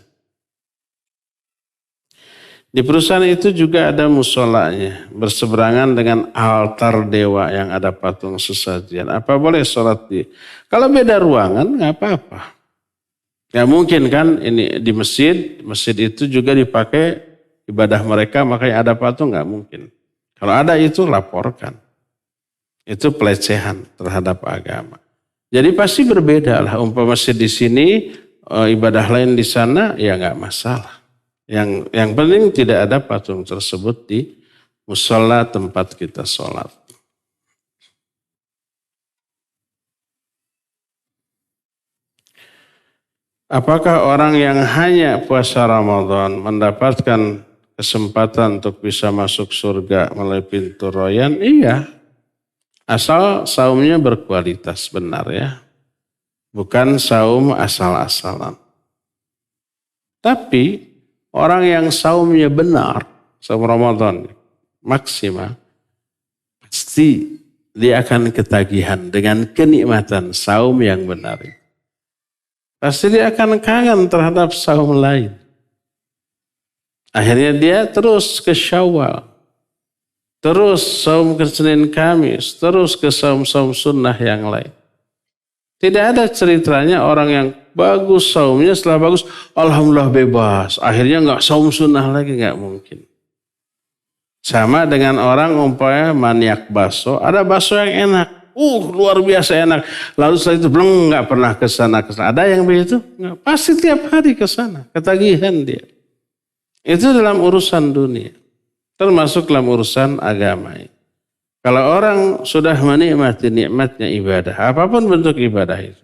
Di perusahaan itu juga ada musolanya, berseberangan dengan altar dewa yang ada patung sesajian. Apa boleh sholat di? Kalau beda ruangan nggak apa-apa. Nggak mungkin kan ini di masjid itu juga dipakai ibadah mereka, makanya ada patung nggak mungkin. Kalau ada itu laporkan. Itu pelecehan terhadap agama. Jadi pasti berbeda lah. Umpama masjid di sini, ibadah lain di sana, ya nggak masalah. Yang penting tidak ada patung tersebut di mushola tempat kita sholat. Apakah orang yang hanya puasa Ramadan mendapatkan kesempatan untuk bisa masuk surga melalui pintu royan? Iya. Asal saumnya berkualitas, benar ya. Bukan saum asal-asalan. Tapi orang yang saumnya benar, saum Ramadan maksimal, pasti dia akan ketagihan dengan kenikmatan saum yang benar. Pasti dia akan kangen terhadap saum lain. Akhirnya dia terus ke Syawal, terus saum ke Senin Kamis, terus ke saum-saum sunnah yang lain. Tidak ada ceritanya orang yang bagus saumnya, setelah bagus, alhamdulillah bebas. Akhirnya nggak saum sunnah lagi, nggak mungkin. Sama dengan orang umpamanya maniak bakso, ada bakso yang enak, luar biasa enak. Lalu setelah itu belum nggak pernah kesana. Ada yang begitu? Nggak. Pasti tiap hari kesana, ketagihan dia. Itu dalam urusan dunia, termasuk dalam urusan agama. Kalau orang sudah menikmati nikmatnya ibadah, apapun bentuk ibadah itu,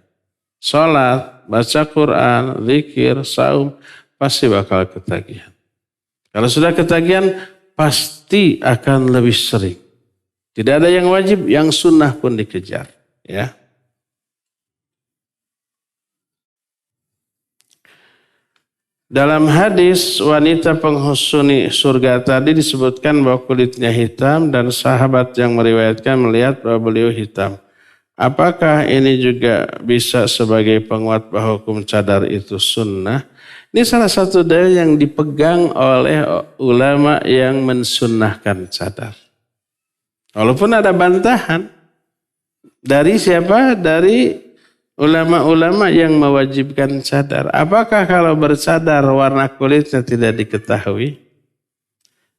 sholat, baca Quran, zikir, saum, pasti bakal ketagihan. Kalau sudah ketagihan, pasti akan lebih sering. Tidak ada yang wajib, yang sunnah pun dikejar. Ya. Dalam hadis wanita penghuni surga tadi disebutkan bahwa kulitnya hitam dan sahabat yang meriwayatkan melihat bahwa beliau hitam. Apakah ini juga bisa sebagai penguat bahwa hukum cadar itu sunnah? Ini salah satu dalil yang dipegang oleh ulama yang mensunnahkan cadar. Walaupun ada bantahan dari siapa? Dari ulama-ulama yang mewajibkan cadar. Apakah kalau bercadar warna kulitnya tidak diketahui?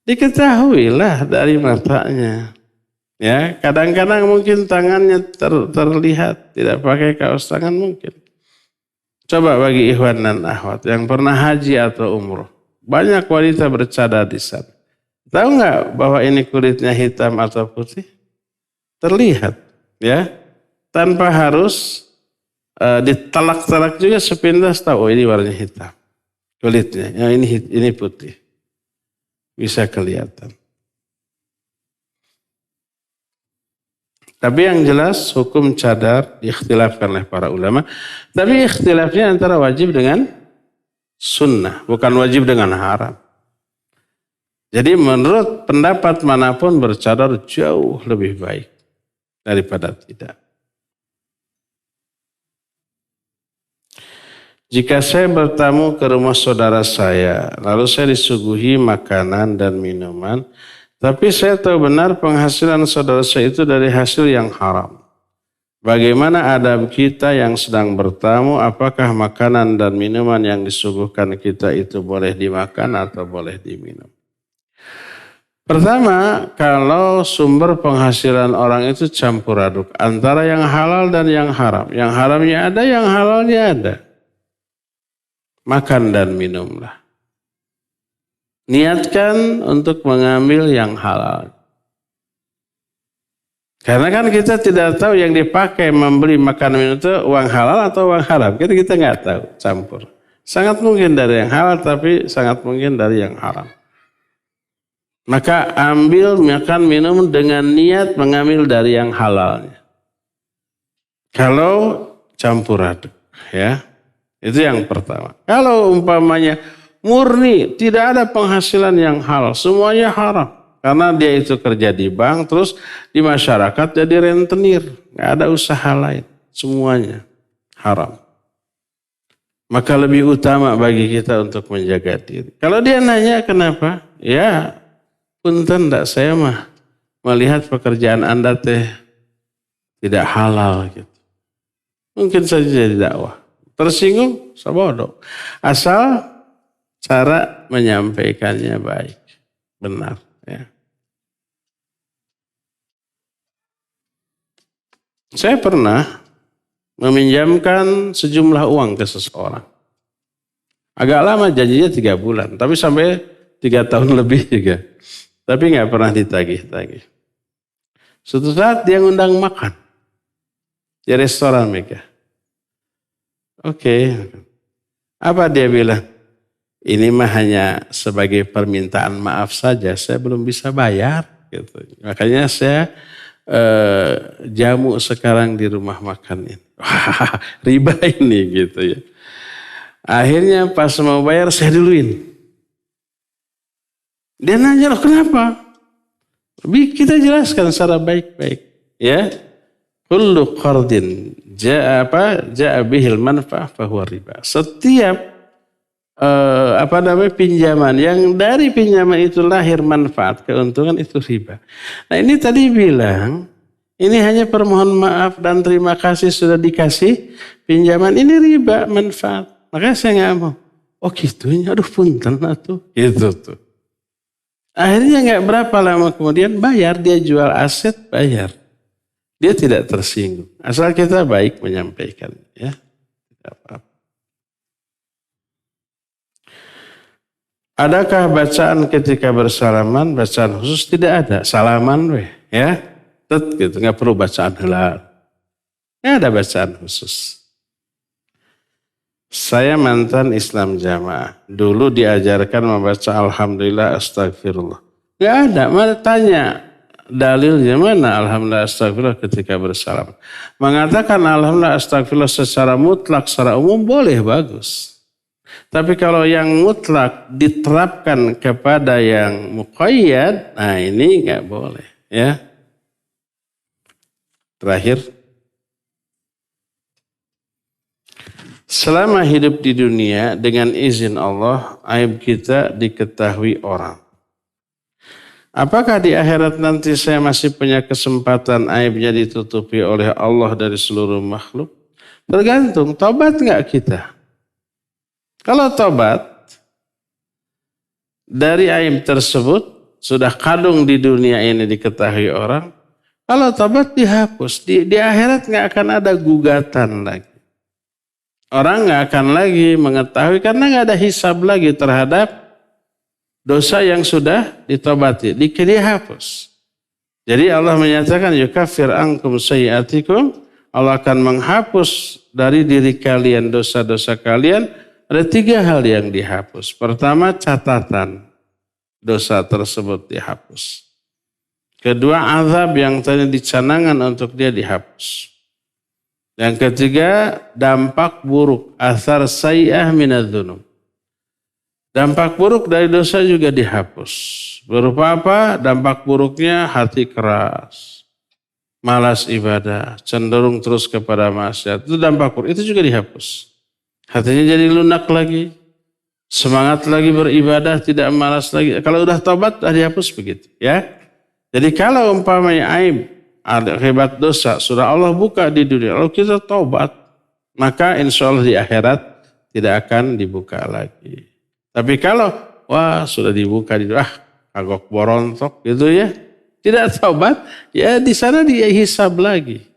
Diketahuilah dari matanya. Ya, kadang-kadang mungkin tangannya terlihat tidak pakai kaos tangan mungkin. Coba bagi ikhwan dan akhwat yang pernah haji atau umroh, banyak wanita bercadar di sana. Tahu nggak bahwa ini kulitnya hitam atau putih? Terlihat, ya, tanpa harus ditalak-talak juga sepintas tahu, oh ini warnanya hitam kulitnya, ya ini putih, bisa kelihatan. Tapi yang jelas hukum cadar diikhtilafkan oleh para ulama. Tapi ikhtilafnya antara wajib dengan sunnah, bukan wajib dengan haram. Jadi menurut pendapat manapun bercadar jauh lebih baik daripada tidak. Jika saya bertamu ke rumah saudara saya, lalu saya disuguhi makanan dan minuman, tapi saya tahu benar penghasilan saudara saya itu dari hasil yang haram. Bagaimana adab kita yang sedang bertamu, apakah makanan dan minuman yang disuguhkan kita itu boleh dimakan atau boleh diminum? Pertama, kalau sumber penghasilan orang itu campur aduk antara yang halal dan yang haram. Yang haramnya ada, yang halalnya ada. Makan dan minumlah. Niatkan untuk mengambil yang halal. Karena kan kita tidak tahu yang dipakai membeli makan minum itu uang halal atau uang haram. Kita nggak tahu, campur. Sangat mungkin dari yang halal tapi sangat mungkin dari yang haram. Maka ambil makan minum dengan niat mengambil dari yang halalnya. Kalau campur aduk, ya. Itu yang pertama. Kalau umpamanya murni tidak ada penghasilan yang halal, semuanya haram. Karena dia itu kerja di bank, terus di masyarakat jadi rentenir. Nggak ada usaha lain, semuanya haram. Maka lebih utama bagi kita untuk menjaga diri. Kalau dia nanya kenapa? Ya, punten enggak, saya mah melihat pekerjaan Anda tidak halal gitu. Mungkin saja jadi dakwah. Tersinggung, sabodo. Asal cara menyampaikannya baik, benar. Ya. Saya pernah meminjamkan sejumlah uang ke seseorang. Agak lama, janjinya 3 bulan, tapi sampai 3 tahun lebih juga. Tapi nggak pernah ditagih-tagih. Suatu saat dia ngundang makan di restoran mereka. Oke. Apa dia bilang? Ini mah hanya sebagai permintaan maaf saja, saya belum bisa bayar. Gitu. Makanya saya jamu sekarang di rumah makan ini. Wah, riba ini gitu ya. Akhirnya pas mau bayar saya duluin. Dia nanya, loh kenapa? Kita jelaskan secara baik-baik. Ya, kullu qardin ja'a bihil manfa'ah fahuwa riba. Setiap pinjaman yang dari pinjaman itu lahir manfaat, keuntungan itu riba. Nah ini tadi bilang, ini hanya permohon maaf dan terima kasih sudah dikasih pinjaman, ini riba manfaat. Makanya saya nggak mau. Oh gitunya, aduh punten tuh. Gitu tuh. Akhirnya nggak berapa lama kemudian bayar, dia jual aset bayar. Dia tidak tersinggung. Asal kita baik menyampaikan. Ya. Tidak apa-apa. Adakah bacaan ketika bersalaman? Bacaan khusus tidak ada. Salaman ya. Gitu. Nggak perlu bacaan halal. Nggak ada bacaan khusus. Saya mantan Islam jamaah. Dulu diajarkan membaca Alhamdulillah Astagfirullah. Nggak ada. Mana tanya dalilnya mana Alhamdulillah Astagfirullah ketika bersalam. Mengatakan Alhamdulillah Astagfirullah secara mutlak, secara umum boleh, bagus. Tapi kalau yang mutlak diterapkan kepada yang muqayyad, nah ini nggak boleh. Ya. Terakhir, selama hidup di dunia dengan izin Allah, aib kita diketahui orang. Apakah di akhirat nanti saya masih punya kesempatan aibnya ditutupi oleh Allah dari seluruh makhluk? Tergantung, tobat nggak kita? Kalau tobat dari aib tersebut sudah kadung di dunia ini diketahui orang, kalau tobat dihapus, di akhirat nggak akan ada gugatan lagi. Orang nggak akan lagi mengetahui karena nggak ada hisab lagi terhadap dosa yang sudah ditobati, dihapus. Jadi Allah menyatakan yukaffir ankum sayyi'atikum, Allah akan menghapus dari diri kalian dosa-dosa kalian. Ada 3 hal yang dihapus. Pertama, catatan dosa tersebut dihapus. Kedua, azab yang tadi dicanangkan untuk dia dihapus. Yang ketiga, dampak buruk, athar sayyi'ah minadz-dzunub. Dampak buruk dari dosa juga dihapus. Berupa apa? Dampak buruknya hati keras, malas ibadah, cenderung terus kepada maksiat. Itu dampak buruk, itu juga dihapus. Hatinya jadi lunak lagi, semangat lagi beribadah, tidak malas lagi. Kalau udah tobat, sudah dihapus begitu. Ya. Jadi kalau umpamanya aib, akibat dosa, sudah Allah buka di dunia, kalau kita tobat, maka insya Allah di akhirat tidak akan dibuka lagi. Tapi kalau, wah sudah dibuka di dunia, kagok borontok gitu ya, tidak tobat, ya di sana dia hisab lagi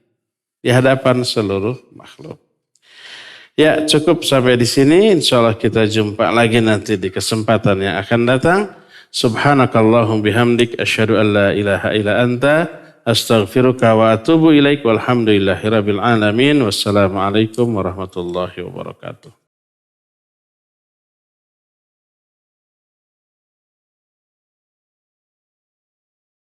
di hadapan seluruh makhluk. Ya cukup sampai di sini. Insya Allah kita jumpa lagi nanti di kesempatan yang akan datang. Subhanakallahum bihamdik asyhadu an la ilaha illa anta astaghfiruka wa atubu ilaik walhamdulillahi rabbil alamin. Wassalamualaikum warahmatullahi wabarakatuh.